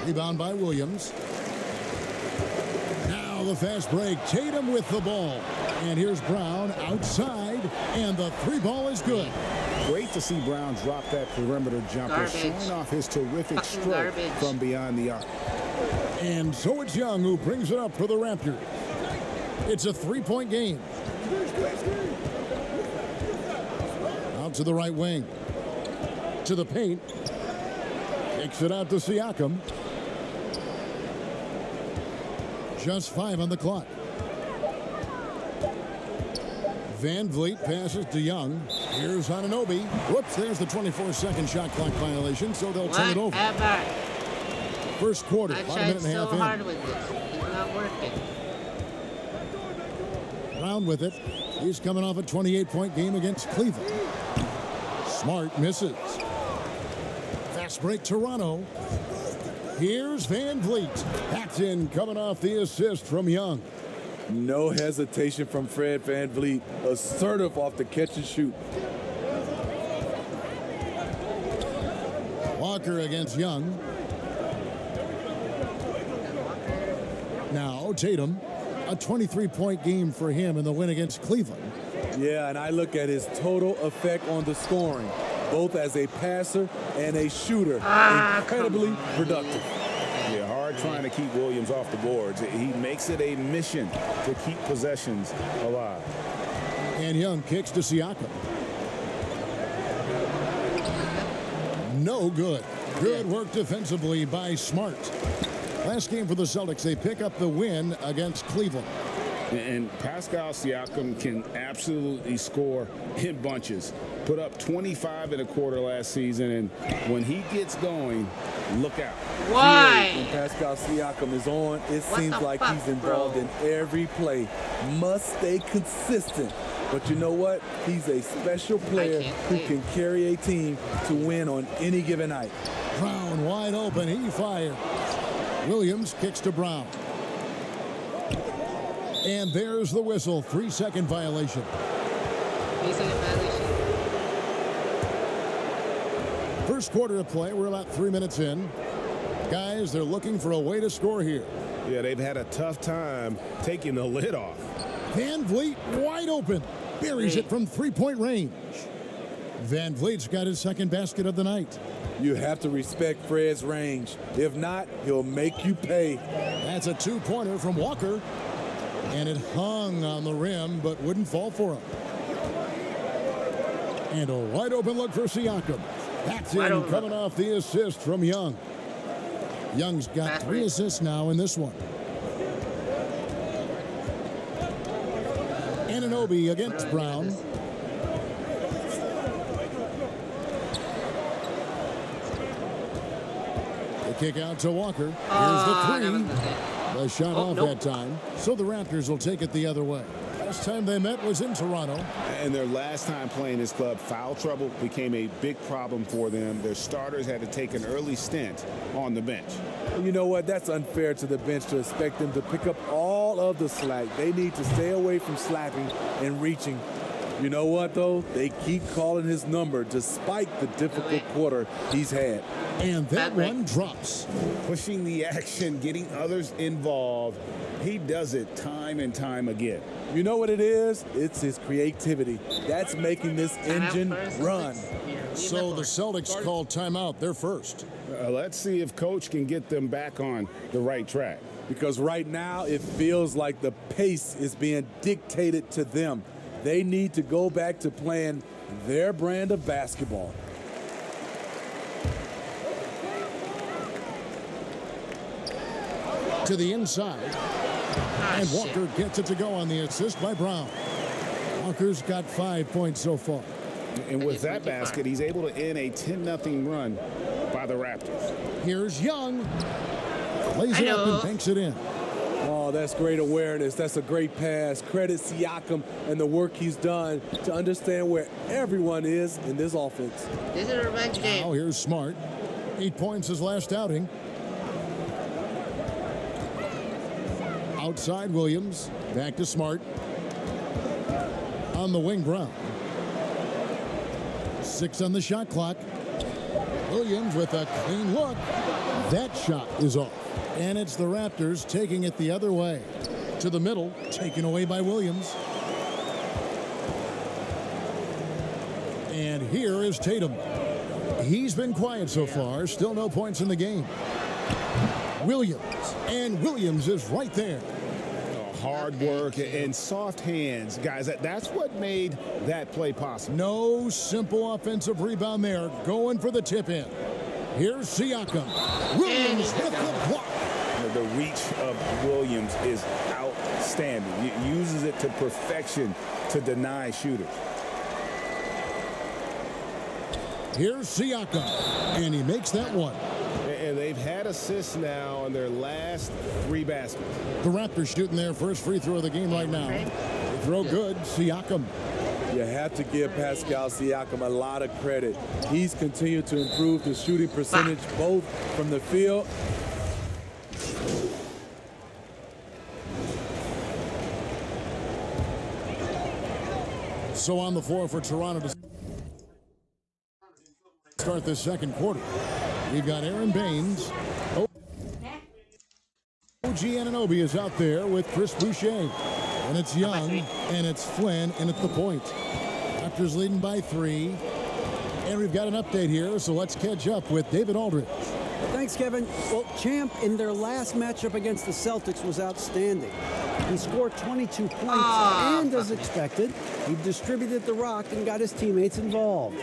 Rebound by Williams. Now the fast break. Tatum with the ball. And here's Brown outside. And the 3 ball is good. Great to see Brown drop that perimeter jumper, showing off his terrific stroke from beyond the arc. And so it's Young who brings it up for the Raptors. It's a 3-point game. Out to the right wing. To the paint. It Kicks it out to Siakam. Just 5 on the clock. Van Vliet passes to Young. Here's Anunoby. Whoops, there's the 24-second shot clock violation, so they'll turn it over. Whatever. First quarter, I about a tried minute and a so half in. hard with this. It's not working. Brown with it. He's coming off a 28-point game against Cleveland. Smart misses. Fast break, Toronto. Here's Van Vliet. Paxton coming off the assist from Young. No hesitation from Fred Van Vliet. Assertive off the catch and shoot. Walker against Young. Now Tatum. A 23-point game for him in the win against Cleveland. Yeah, and I look at his total effect on the scoring, both as a passer and a shooter. Incredibly productive. Yeah, hard trying to keep Williams off the boards. He makes it a mission to keep possessions alive. And Young kicks to Siakam. No good. Good work defensively by Smart. Last game for the Celtics, they pick up the win against Cleveland. And Pascal Siakam can absolutely score in bunches. Put up 25 in a quarter last season, and when he gets going, look out. Why? When Pascal Siakam is on, it What seems the like fuck, he's involved bro? in every play. Must stay consistent. But you know what? He's a special player who can carry a team to win on any given night. Brown wide open. He fired. Williams kicks to Brown. And there's the whistle. 3-second violation. 3-second violation. First quarter of play. We're about 3 minutes in. Guys, they're looking for a way to score here. Yeah, they've had a tough time taking the lid off. Van Vliet wide open. Buries it from 3-point range. Van Vliet's got his second basket of the night. You have to respect Fred's range. If not, he'll make you pay. That's a 2-pointer from Walker. And it hung on the rim, but wouldn't fall for him. And a wide open look for Siakam. That's in, coming off the assist from Young. Young's got 3 assists now in this one. Anunoby against Brown. The kick out to Walker. Here's the 3. The shot off that time. So the Raptors will take it the other way. Last time they met was in Toronto. And their last time playing this club, foul trouble became a big problem for them. Their starters had to take an early stint on the bench. You know what? That's unfair to the bench to expect them to pick up all of the slack. They need to stay away from slapping and reaching. You know what, though? They keep calling his number despite the difficult quarter he's had. And that one drops. Pushing the action, getting others involved. He does it time and time again. You know what it is? It's his creativity. That's making this engine run. So the Celtics call timeout. They're first. Let's see if Coach can get them back on the right track. Because right now it feels like the pace is being dictated to them. They need to go back to playing their brand of basketball. To the inside. And Walker gets it to go on the assist by Brown. Walker's got 5 points so far. And with that basket, he's able to end a 10-0 run by the Raptors. Here's Young. Lays it up and banks it in. Oh, that's great awareness. That's a great pass. Credit Siakam and the work he's done to understand where everyone is in this offense. This is a revenge game. Now here's Smart. 8 points his last outing. Outside Williams. Back to Smart. On the wing, Brown. 6 on the shot clock. Williams with a clean look. That shot is off. And it's the Raptors taking it the other way. To the middle, taken away by Williams. And here is Tatum. He's been quiet so far. Still no points in the game. Williams. And Williams is right there. Hard work and soft hands. Guys, that's what made that play possible. No simple offensive rebound there. Going for the tip in. Here's Siakam. Williams with the block. The reach of Williams is outstanding. He uses it to perfection to deny shooters. Here's Siakam, and he makes that one. And they've had assists now on their last 3 baskets. The Raptors shooting their first free throw of the game right now. They throw good. Siakam. You have to give Pascal Siakam a lot of credit. He's continued to improve the shooting percentage both from the field. So on the floor for Toronto to start this second quarter. We've got Aaron Baines. OG Anunoby is out there with Chris Boucher. And it's Young, and it's Flynn, and it's the point. Raptors leading by 3. And we've got an update here, so let's catch up with David Aldridge. Thanks, Kevin. Well, Champ in their last matchup against the Celtics was outstanding. He scored 22 points, and as expected, he distributed the rock and got his teammates involved.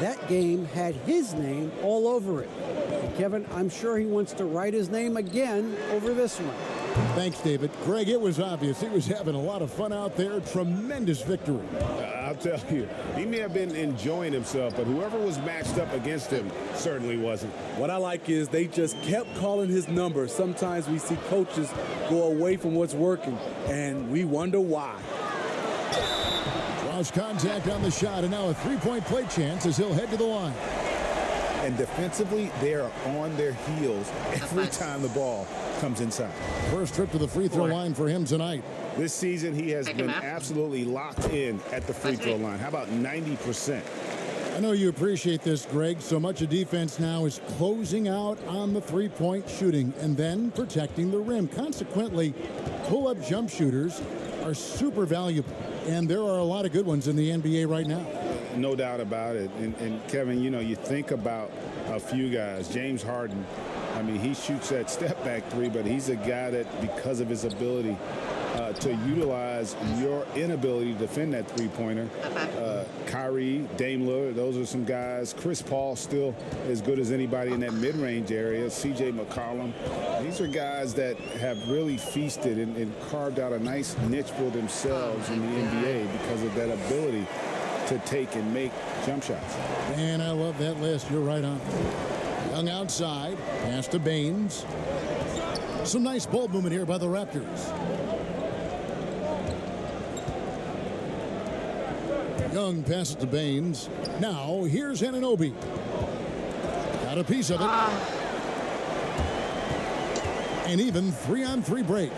That game had his name all over it. And Kevin, I'm sure he wants to write his name again over this one. Thanks, David. Greg, it was obvious he was having a lot of fun out there. Tremendous victory. I'll tell you, he may have been enjoying himself, but whoever was matched up against him certainly wasn't. What I like is they just kept calling his number. Sometimes we see coaches go away from what's working, and we wonder why. Draws contact on the shot, and now a three-point play chance as he'll head to the line. And defensively, they are on their heels every time the ball comes inside. First trip to the free throw line for him tonight. This season, he has been absolutely locked in at the free throw line. How about 90%? I know you appreciate this, Greg. So much of defense now is closing out on the three-point shooting and then protecting the rim. Consequently, pull-up jump shooters are super valuable, and there are a lot of good ones in the NBA right now. No doubt about it. And Kevin, you know, you think about a few guys. James Harden, I mean, he shoots that step-back three, but he's a guy that, because of his ability to utilize your inability to defend that three-pointer. Kyrie, Dame Lillard, those are some guys. Chris Paul still as good as anybody in that mid-range area. C.J. McCollum. These are guys that have really feasted and carved out a nice niche for themselves in the NBA because of that ability to take and make jump shots. And I love that list. You're right on. Young outside, pass to Baines. Some nice ball movement here by the Raptors. Young passes to Baines. Now, here's Anunoby. Got a piece of it. An even 3-on-3 break.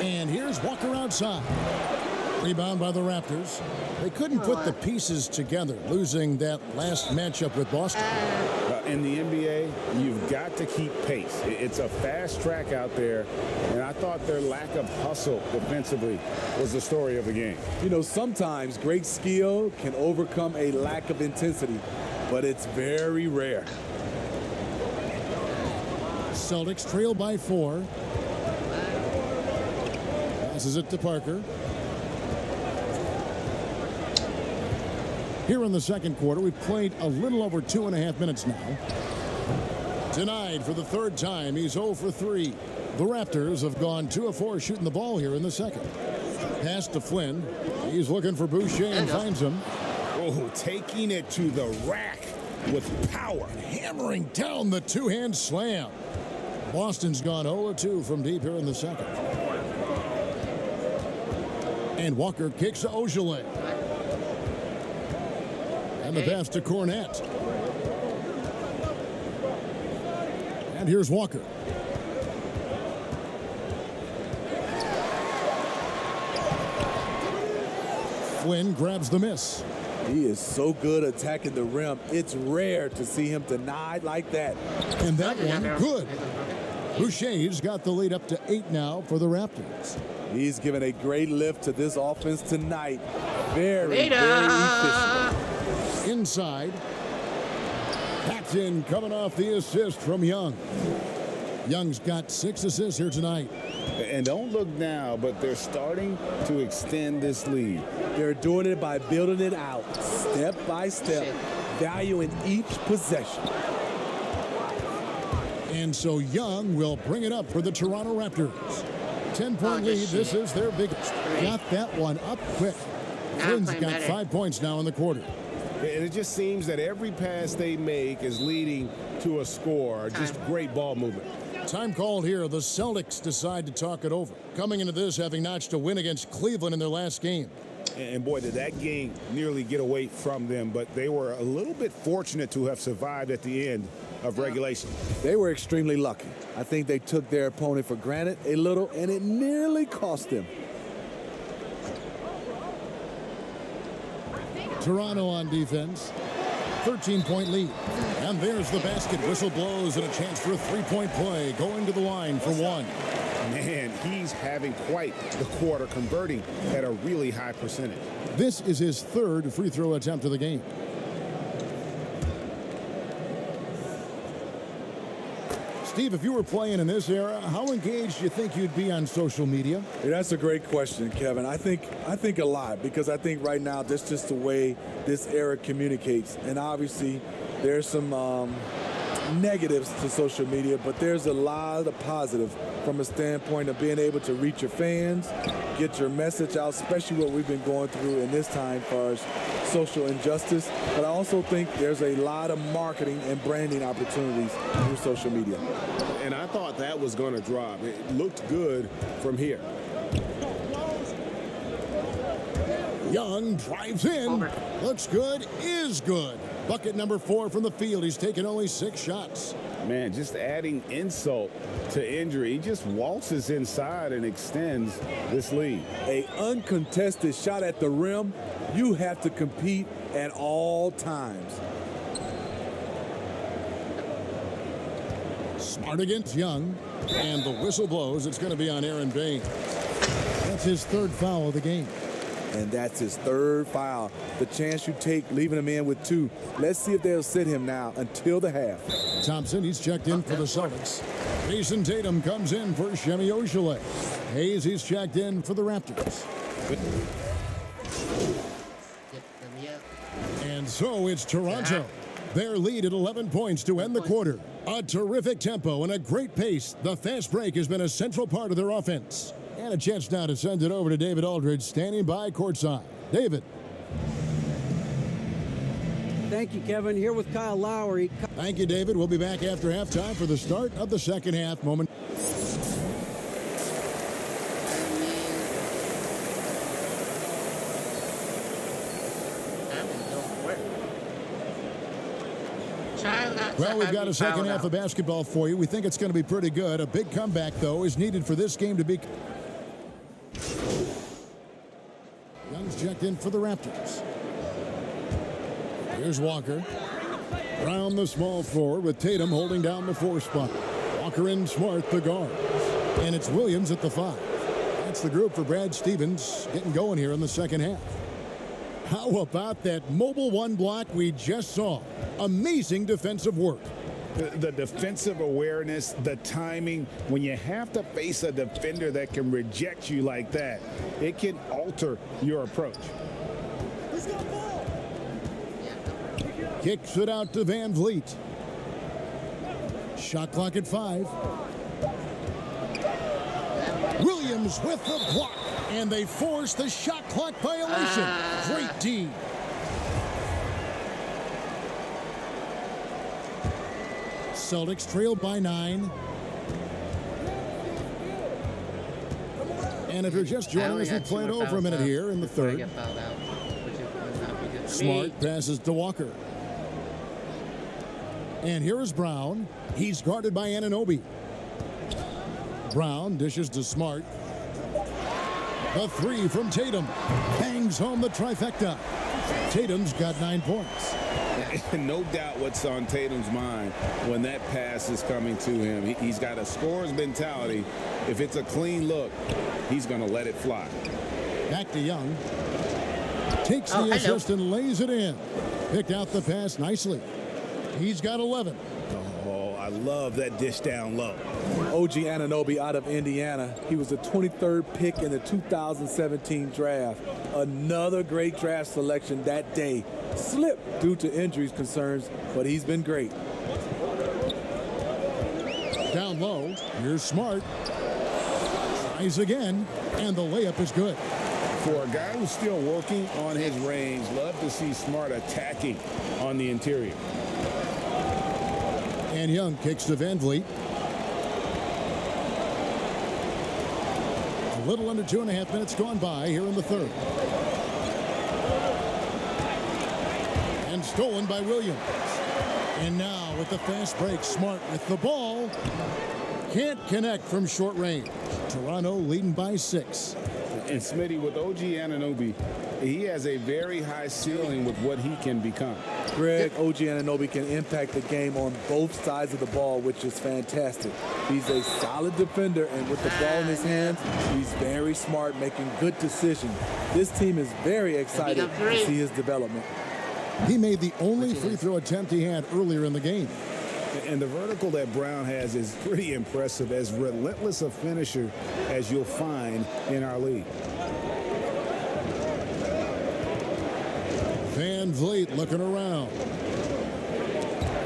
And here's Walker outside. Rebound by the Raptors. They couldn't put the pieces together, losing that last matchup with Boston. In the NBA, you've got to keep pace. It's a fast track out there, and I thought their lack of hustle defensively was the story of the game. You know, sometimes great skill can overcome a lack of intensity, but it's very rare. Celtics trail by 4. Passes it to Parker. Here in the second quarter, we've played a little over 2.5 minutes now. Denied for the third time. He's 0 for 3. The Raptors have gone 2 of 4 shooting the ball here in the second. Pass to Flynn. He's looking for Boucher and finds him. Oh, taking it to the rack with power. Hammering down the two-hand slam. Boston's gone 0-2 from deep here in the second. And Walker kicks to Ojale. And the pass to Cornette. And here's Walker. Flynn grabs the miss. He is so good attacking the rim. It's rare to see him denied like that. And that one, good. Boucher's got the lead up to 8 now for the Raptors. He's given a great lift to this offense tonight. Very efficient. Inside. Paxton coming off the assist from Young. Young's got 6 assists here tonight. And don't look now, but they're starting to extend this lead. They're doing it by building it out, step by step. value in each possession. And so Young will bring it up for the Toronto Raptors. 10-point lead. This is their biggest. Got that one up quick. Flynn's got 5 points now in the quarter. And it just seems that every pass they make is leading to a score. Just great ball movement. Time called here. The Celtics decide to talk it over. Coming into this, having notched a win against Cleveland in their last game. And boy, did that game nearly get away from them, but they were a little bit fortunate to have survived at the end of regulation. They were extremely lucky. I think they took their opponent for granted a little, and it nearly cost them. Toronto on defense. 13-point lead. And there's the basket. Whistle blows and a chance for a three-point play. Going to the line for one. Man, he's having quite the quarter, converting at a really high percentage. This is his third free throw attempt of the game. Steve, if you were playing in this era, how engaged do you think you'd be on social media? Yeah, that's a great question, Kevin. I think a lot, because I think right now that's just the way this era communicates. And obviously there's some negatives to social media, but there's a lot of positive from a standpoint of being able to reach your fans, get your message out, especially what we've been going through in this time as far as social injustice. But I also think there's a lot of marketing and branding opportunities through social media. And I thought that was going to drop. It looked good from here. Young drives in. Looks good, is good. Bucket number 4 from the field. He's taken only 6 shots. Man, just adding insult to injury. He just waltzes inside and extends this lead. An uncontested shot at the rim, you have to compete at all times. Smart against Young. And the whistle blows. It's going to be on Aaron Baines. That's his third foul of the game. And that's his third foul. The chance you take leaving him in with 2. Let's see if they'll sit him now until the half. Thompson, he's checked in for the Celtics. Jason Tatum comes in for Semi Ojeleye. Hayes, he's checked in for the Raptors. And so it's Toronto. Their lead at 11 points to end the quarter. A terrific tempo and a great pace. The fast break has been a central part of their offense. And a chance now to send it over to David Aldridge, standing by courtside. David. Thank you, Kevin. Here with Kyle Lowry. Thank you, David. We'll be back after halftime for the start of the second half. Moment. Well, we've got a second half of basketball for you. We think it's going to be pretty good. A big comeback, though, is needed for this game to be. Young's checked in for the Raptors. Here's Walker. Brown, the small forward, with Tatum holding down the 4 spot. Walker and Smart, the guards. And it's Williams at the 5. That's the group for Brad Stevens getting going here in the second half. How about that mobile 1 block we just saw? Amazing defensive work. The defensive awareness, the timing, when you have to face a defender that can reject you like that, it can alter your approach. Kicks it out to Van Vliet. Shot clock at 5. Williams with the block. And they force the shot clock violation. Great D. Celtics trailed by 9. And if you're just joining us, we played over a minute here in the third. Smart passes to Walker. And here is Brown. He's guarded by Anunoby. Brown dishes to Smart. The 3 from Tatum. Bangs home the trifecta. Tatum's got 9 points. No doubt what's on Tatum's mind when that pass is coming to him. He's got a scorer's mentality. If it's a clean look, he's going to let it fly. Back to Young. Takes the assist and lays it in. Picked out the pass nicely. He's got 11. Oh, I I love that dish down low. OG Anunoby out of Indiana. He was the 23rd pick in the 2017 draft. Another great draft selection that day. Slipped due to injuries concerns, but he's been great. Down low, here's Smart. Tries again, and the layup is good. For a guy who's still working on his range, love to see Smart attacking on the interior. And Young kicks to Van Vliet. A little under 2.5 minutes gone by here in the third. And stolen by Williams. And now with the fast break, Smart with the ball. Can't connect from short range. Toronto leading by 6. And Smitty, with OG Anunoby, he has a very high ceiling with what he can become. Greg, OG Anunoby can impact the game on both sides of the ball, which is fantastic. He's a solid defender, and with the ball in his hands, he's very smart, making good decisions. This team is very excited to see his development. He made the only free throw attempt he had earlier in the game. And the vertical that Brown has is pretty impressive, as relentless a finisher as you'll find in our league. Van Vliet looking around.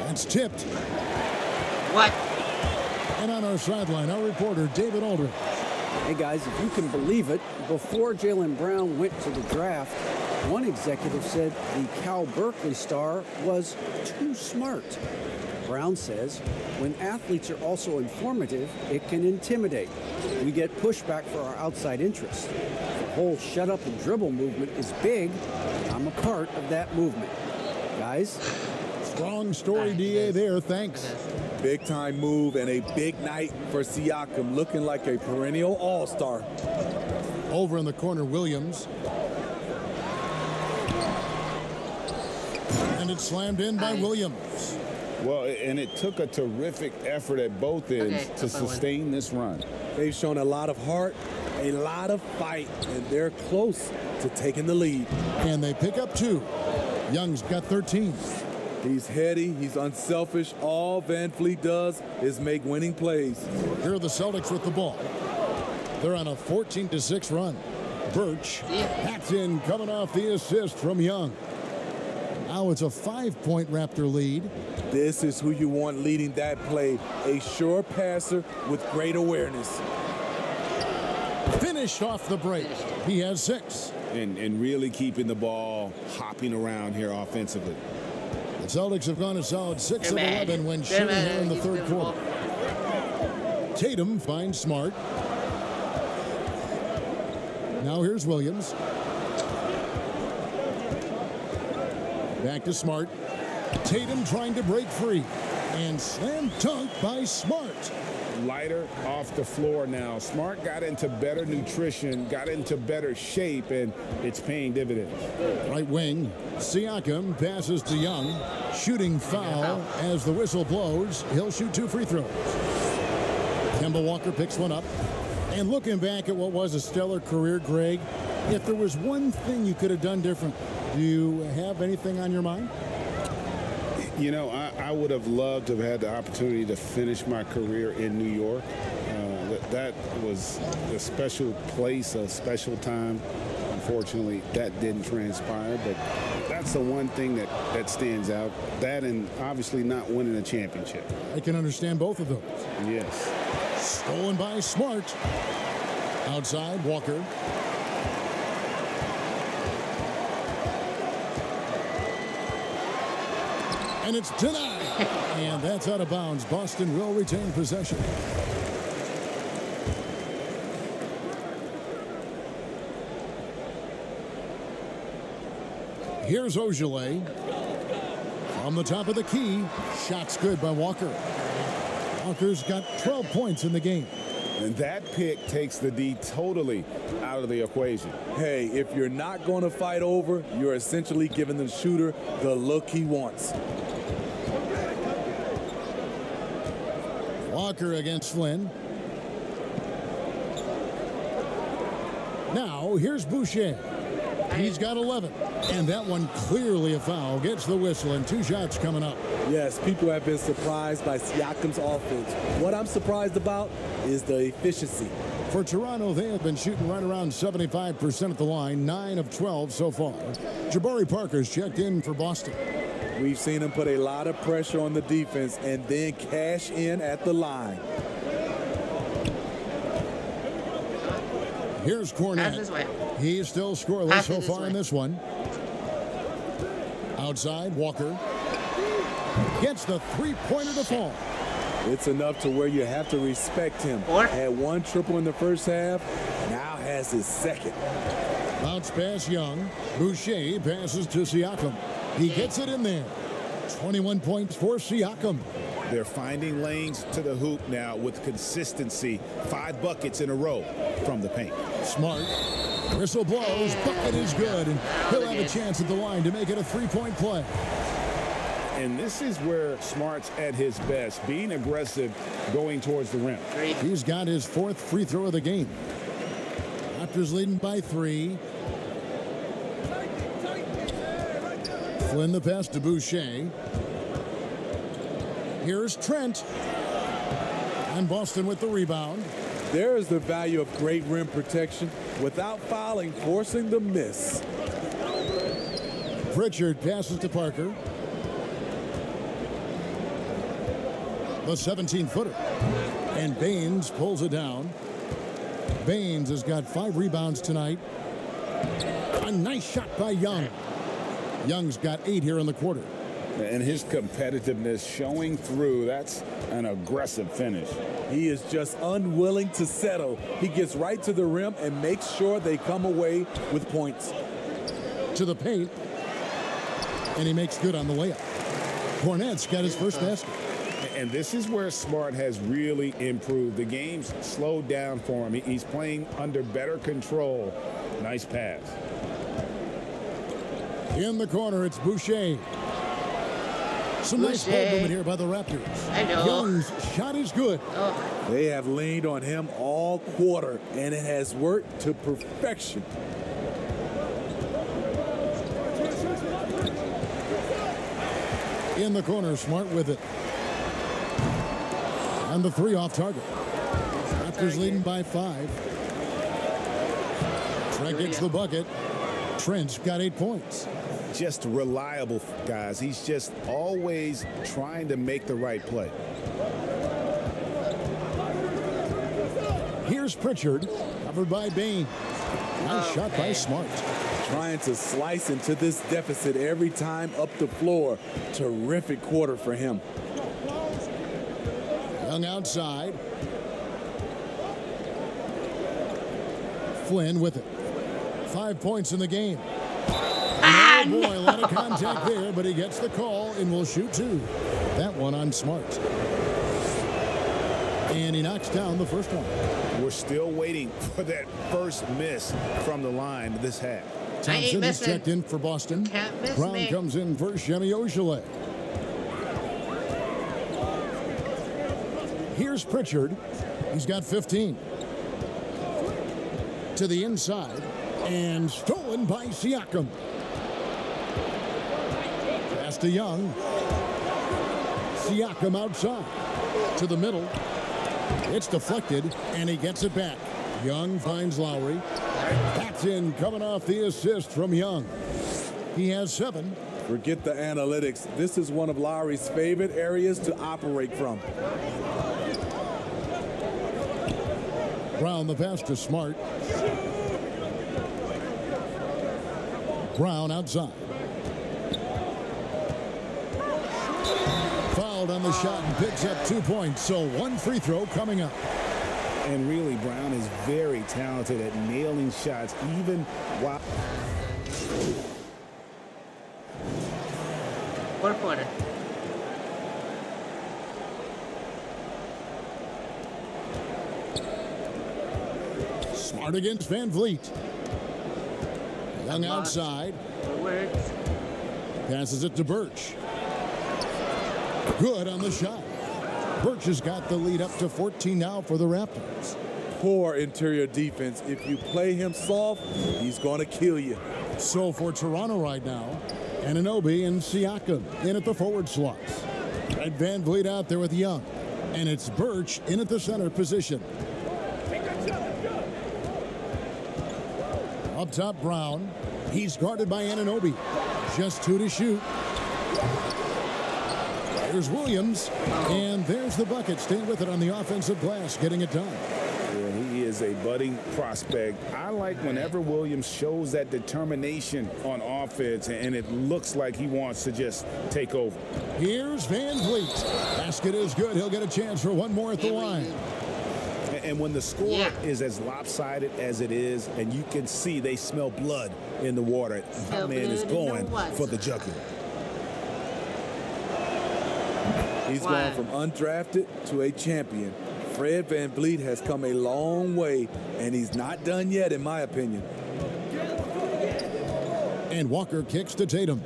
It's tipped. What? And on our sideline, our reporter, David Aldridge. Hey, guys, if you can believe it, before Jaylen Brown went to the draft, one executive said the Cal Berkeley star was too smart. Brown says, when athletes are also informative, it can intimidate. We get pushback for our outside interests. The whole shut up and dribble movement is big. I'm a part of that movement. Guys? Strong story, DA there. Thanks. Big time move and a big night for Siakam, looking like a perennial all-star. Over in the corner, Williams. And it's slammed in by Williams. Well, and it took a terrific effort at both ends to sustain this run. They've shown a lot of heart, a lot of fight, and they're close to taking the lead. And they pick up 2. Young's got 13. He's heady, he's unselfish. All Van Vliet does is make winning plays. Here are the Celtics with the ball. They're on a 14-6 run. Birch hacks in, coming off the assist from Young. Now it's a 5-point Raptor lead. This is who you want leading that play. A sure passer with great awareness. Finished off the break. He has 6. And really keeping the ball hopping around here offensively. The Celtics have gone a solid 6 of 11 when shooting here in the third quarter. Tatum finds Smart. Now here's Williams. Back to Smart. Tatum trying to break free. And slam dunk by Smart. Lighter off the floor now. Smart got into better nutrition, got into better shape, and it's paying dividends. Right wing, Siakam passes to Young. Shooting foul as the whistle blows. He'll shoot 2 free throws. Kemba Walker picks one up. And looking back at what was a stellar career, Greg, if there was one thing you could have done different, do you have anything on your mind? You know, I would have loved to have had the opportunity to finish my career in New York. That was a special place, a special time. Unfortunately, that didn't transpire, but that's the one thing that stands out. That and obviously not winning a championship. I can understand both of those. Yes. Stolen by Smart. Outside, Walker. And it's denied. And that's out of bounds. Boston will retain possession. Here's Ogilvy. On the top of the key. Shot's good by Walker. Walker's got 12 points in the game. And that pick takes the D totally out of the equation. Hey, if you're not going to fight over, you're essentially giving the shooter the look he wants. Walker against Flynn. Now, here's Boucher. He's got 11. And that one clearly a foul. Gets the whistle and 2 shots coming up. Yes, people have been surprised by Siakam's offense. What I'm surprised about is the efficiency. For Toronto, they have been shooting right around 75% at the line, 9 of 12 so far. Jabari Parker's checked in for Boston. We've seen him put a lot of pressure on the defense and then cash in at the line. Here's Cornette. He's still scoreless so far in this one. Outside, Walker gets the three-pointer to fall. It's enough to where you have to respect him. Had 1 triple in the first half, now has his second. Bounce pass Young. Boucher passes to Siakam. He gets it in there. 21 points for Siakam. They're finding lanes to the hoop now with consistency. 5 buckets in a row from the paint. Smart. Whistle blows. Bucket is good. And he'll have a chance at the line to make it a 3-point play. And this is where Smart's at his best, being aggressive, going towards the rim. He's got his 4th free throw of the game. Raptors leading by 3. Flynn the pass to Boucher. Here's Trent. And Boston with the rebound. There is the value of great rim protection without fouling, forcing the miss. Pritchard passes to Parker. The 17-footer. And Baines pulls it down. Baines has got 5 rebounds tonight. A nice shot by Young. Young's got 8 here in the quarter. And his competitiveness showing through. That's an aggressive finish. He is just unwilling to settle. He gets right to the rim and makes sure they come away with points. To the paint. And he makes good on the layup. Cornette's got his first basket. And this is where Smart has really improved. The game's slowed down for him. He's playing under better control. Nice pass. In the corner, it's Boucher. Some nice ball movement here by the Raptors. I know. Young's shot is good. Oh. They have leaned on him all quarter, and it has worked to perfection. In the corner, Smart with it. And the 3 off target. Raptors leading by 5. Trent gets the bucket. Trent's got 8 points. Just reliable, guys. He's just always trying to make the right play. Here's Pritchard, covered by Bain. Nice shot by Smart. Trying to slice into this deficit every time up the floor. Terrific quarter for him. Young outside. Flynn with it. 5 points in the game. Oh boy, a lot of contact there, but he gets the call and will shoot 2. That one on Smart. And he knocks down the first one. We're still waiting for that first miss from the line this half. Thompson is checked in for Boston. Brown comes in for Semi Ojeleye. Here's Pritchard. He's got 15. To the inside. And stolen by Siakam. Pass to Young. Siakam outside. To the middle. It's deflected, and he gets it back. Young finds Lowry. That's in, coming off the assist from Young. He has 7. Forget the analytics. This is one of Lowry's favorite areas to operate from. Brown the pass to Smart. Brown outside. Fouled on the shot and picks up 2 points. So 1 free throw coming up. And really, Brown is very talented at nailing shots, even while... Quarter. Smart against Van Vliet. Young outside. Passes it to Birch. Good on the shot. Birch has got the lead up to 14 now for the Raptors. Poor interior defense. If you play him soft, he's going to kill you. So for Toronto right now, Anunoby and Siakam in at the forward slots. Red Van Vliet out there with Young. And it's Birch in at the center position. Up top, Brown. He's guarded by Anunoby. Just 2 to shoot. There's Williams. And there's the bucket. Staying with it on the offensive glass, getting it done. Yeah, he is a budding prospect. I like whenever Williams shows that determination on offense, and it looks like he wants to just take over. Here's Van Vliet. Basket is good. He'll get a chance for one more at the line. And when the score is as lopsided as it is, and you can see they smell blood in the water, my man is going for the jugular. He's gone from undrafted to a champion. Fred Van Vliet has come a long way, and he's not done yet, in my opinion. And Walker kicks to Tatum.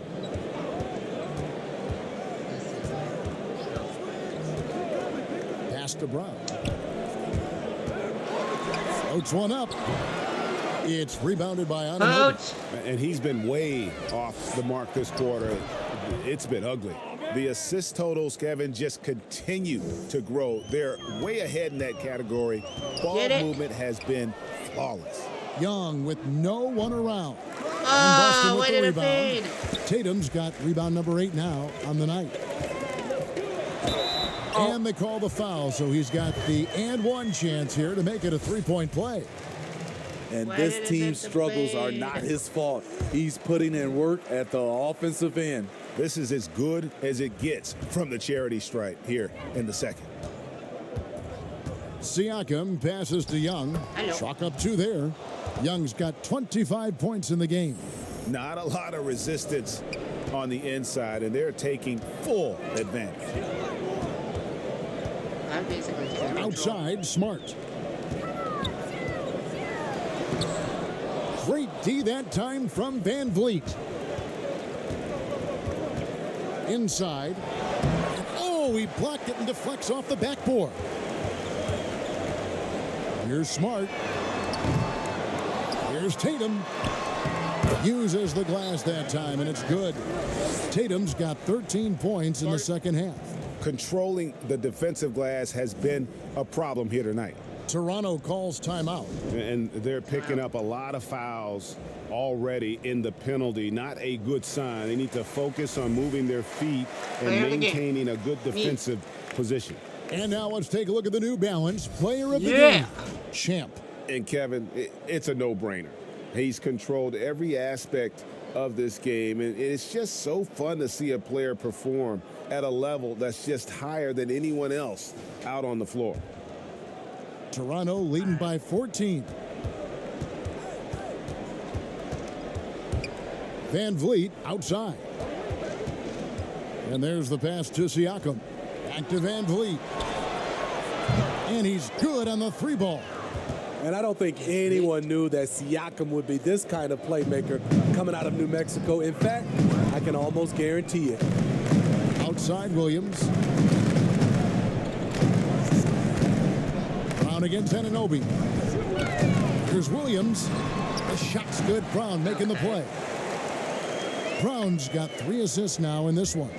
Pass to Brown. Floats one up. It's rebounded by Anunoby. And he's been way off the mark this quarter. It's been ugly. The assist totals, Kevin, just continue to grow. They're way ahead in that category. Ball movement has been flawless. Young with no one around. Oh, way to fade. Tatum's got rebound number 8 now on the night. And they call the foul, so he's got the and one chance here to make it a three-point play. And this team's struggles are not his fault. He's putting in work at the offensive end. This is as good as it gets from the charity stripe here in the second. Siakam passes to Young. Chalk up 2 there. Young's got 25 points in the game. Not a lot of resistance on the inside, and they're taking full advantage. I'm basically taking outside, Smart. Great D that time from Van Vliet. Inside. Oh, he blocked it and deflects off the backboard. Here's Smart. Here's Tatum. Uses the glass that time, and it's good. Tatum's got 13 points in the second half. Controlling the defensive glass has been a problem here tonight. Toronto calls timeout. And they're picking up a lot of fouls already in the penalty. Not a good sign. They need to focus on moving their feet and maintaining a good defensive position. And now let's take a look at the New Balance Player of the Game. Champ. And Kevin, it's a no-brainer. He's controlled every aspect of this game, and it's just so fun to see a player perform at a level that's just higher than anyone else out on the floor. Toronto leading by 14. Van Vliet outside. And there's the pass to Siakam. Back to Van Vliet. And he's good on the 3-ball. And I don't think anyone knew that Siakam would be this kind of playmaker coming out of New Mexico. In fact, I can almost guarantee it. Outside Williams. Brown against Anunoby. Here's Williams. The shot's good. Brown making the play. Brown's got 3 assists now in this one.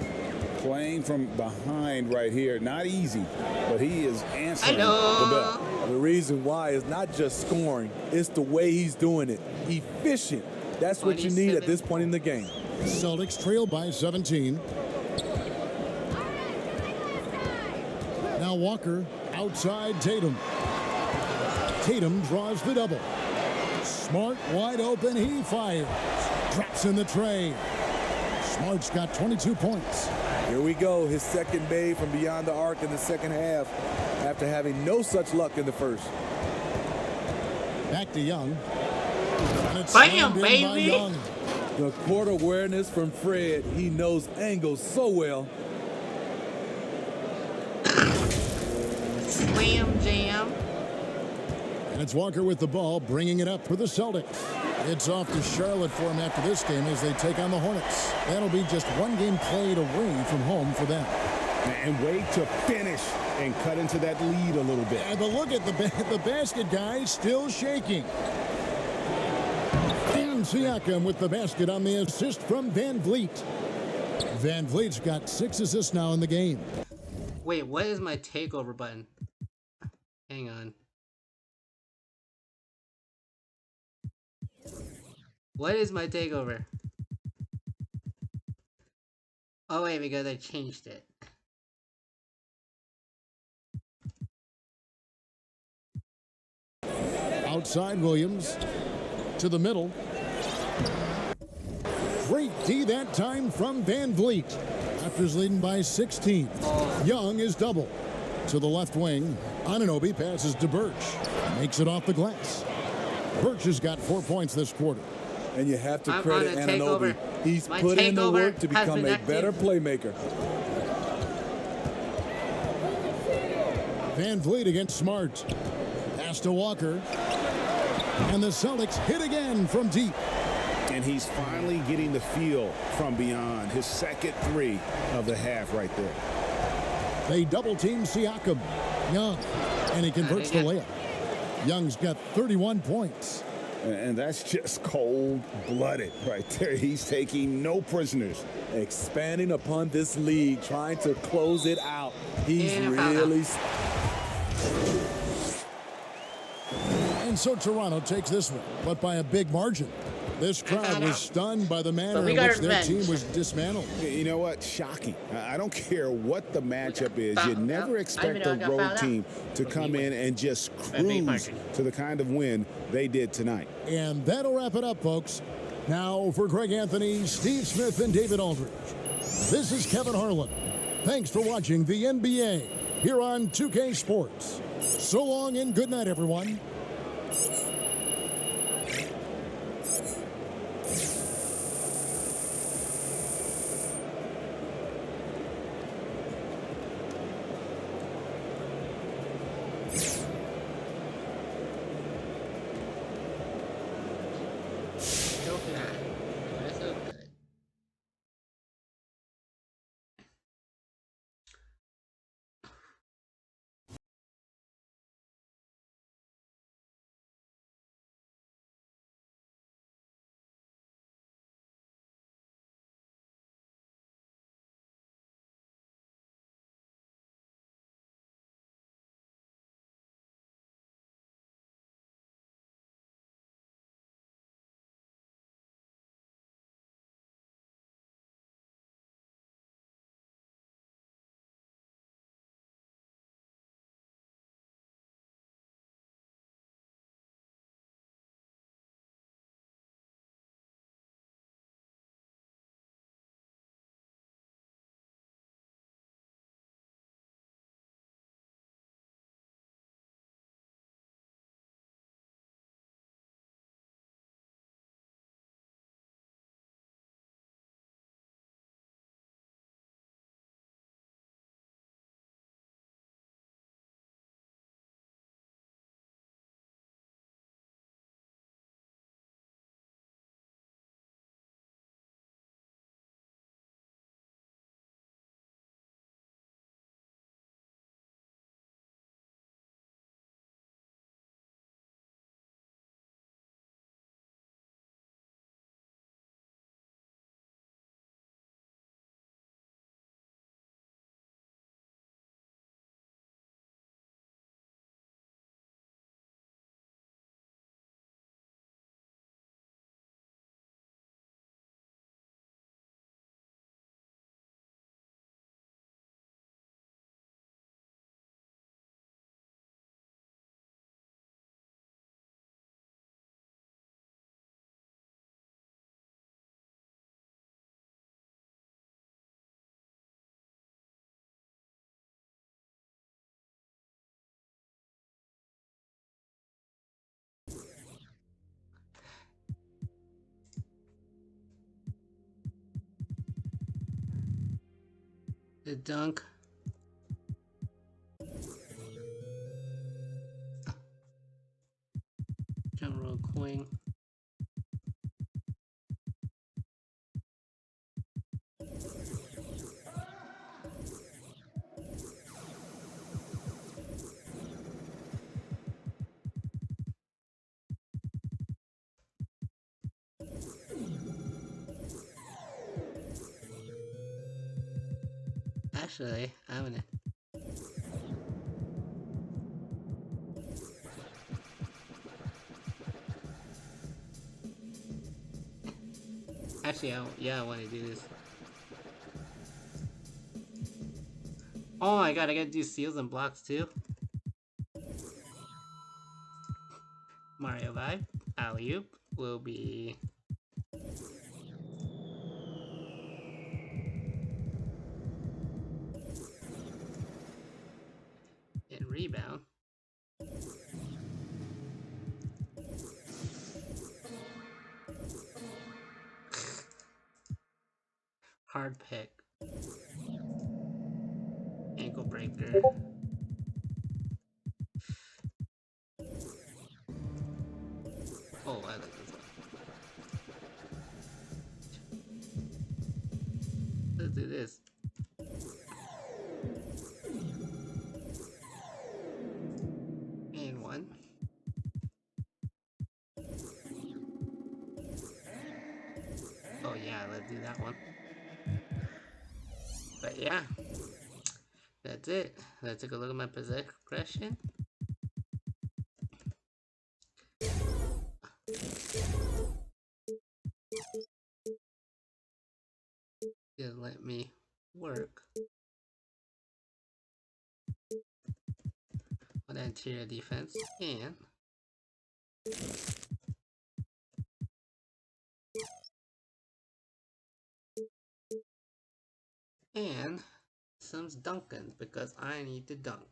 Playing from behind right here. Not easy, but he is answering the bell. The reason why is not just scoring, it's the way he's doing it. Efficient. That's what you need at this point in the game. Celtics trail by 17. Now Walker outside Tatum. Tatum draws the double. Smart wide open. He fires. Drops in the tray. Smart's got 22 points. Here we go. His second made from beyond the arc in the second half after having no such luck in the first. Back to Young. Bam, baby. Young. The court awareness from Fred. He knows angles so well. Slam jam. And it's Walker with the ball, bringing it up for the Celtics. It's off to Charlotte for him after this game as they take on the Hornets. That'll be just one game played away from home for them. And wait to finish and cut into that lead a little bit. Yeah, but look at the basket, guys, still shaking. Team Siakam with the basket on the assist from Van Vliet. Van Vliet's got 6 assists now in the game. Wait, what is my takeover button? Hang on. What is my takeover? Oh wait, because I changed it. Outside Williams to the middle. Great D that time from Van Vliet. Raptors leading by 16. Young is double. To the left wing, Anunoby passes to Birch. Makes it off the glass. Birch has got 4 points this quarter. And you have to I'm credit on a Anunoby. takeover. He's My put in the takeover work to has become been a better active. playmaker. Van Vliet against Smart. Pass to Walker. And the Celtics hit again from deep. And he's finally getting the feel from beyond. His second 3 of the half right there. They double team Siakam. Young. And he converts the layup. Young's got 31 points. And that's just cold-blooded right there. He's taking no prisoners. Expanding upon this lead, trying to close it out. He's Yeah, really... And so Toronto takes this one, but by a big margin. This crowd was stunned by the manner in which their team was dismantled. You know what? Shocking. I don't care what the matchup is. You never expect a road team to come in and just cruise to the kind of win they did tonight. And that'll wrap it up, folks. Now for Greg Anthony, Steve Smith, and David Aldridge. This is Kevin Harlan. Thanks for watching the NBA here on 2K Sports. So long and good night, everyone. The dunk. Jump roll coin. Actually, I'm gonna. Actually, I want to do this. Oh my god, I gotta do seals and blocks too. Mario vibe, alley-oop will be. And rebound. Hard pick. Ankle breaker. Oh, I like this one. Let's do this. And one. Oh yeah, let's do that one. But yeah, that's it. Let's take a look at my progression. It'll let me work on the interior defense and some dunking because I need to dunk.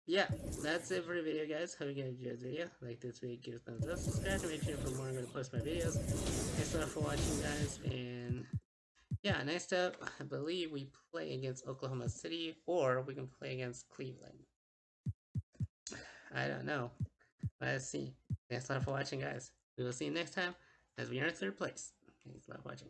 Yeah, that's it for the video, guys. Hope you guys enjoyed this video. Like this video, give us a thumbs up, subscribe to my channel for more. I'm going to post my videos. Thanks a lot for watching, guys. And yeah, next up, I believe we play against Oklahoma City, or we can play against Cleveland. I don't know. Let's see. Thanks a lot for watching, guys. We will see you next time as we are in third place. Thanks a lot for watching.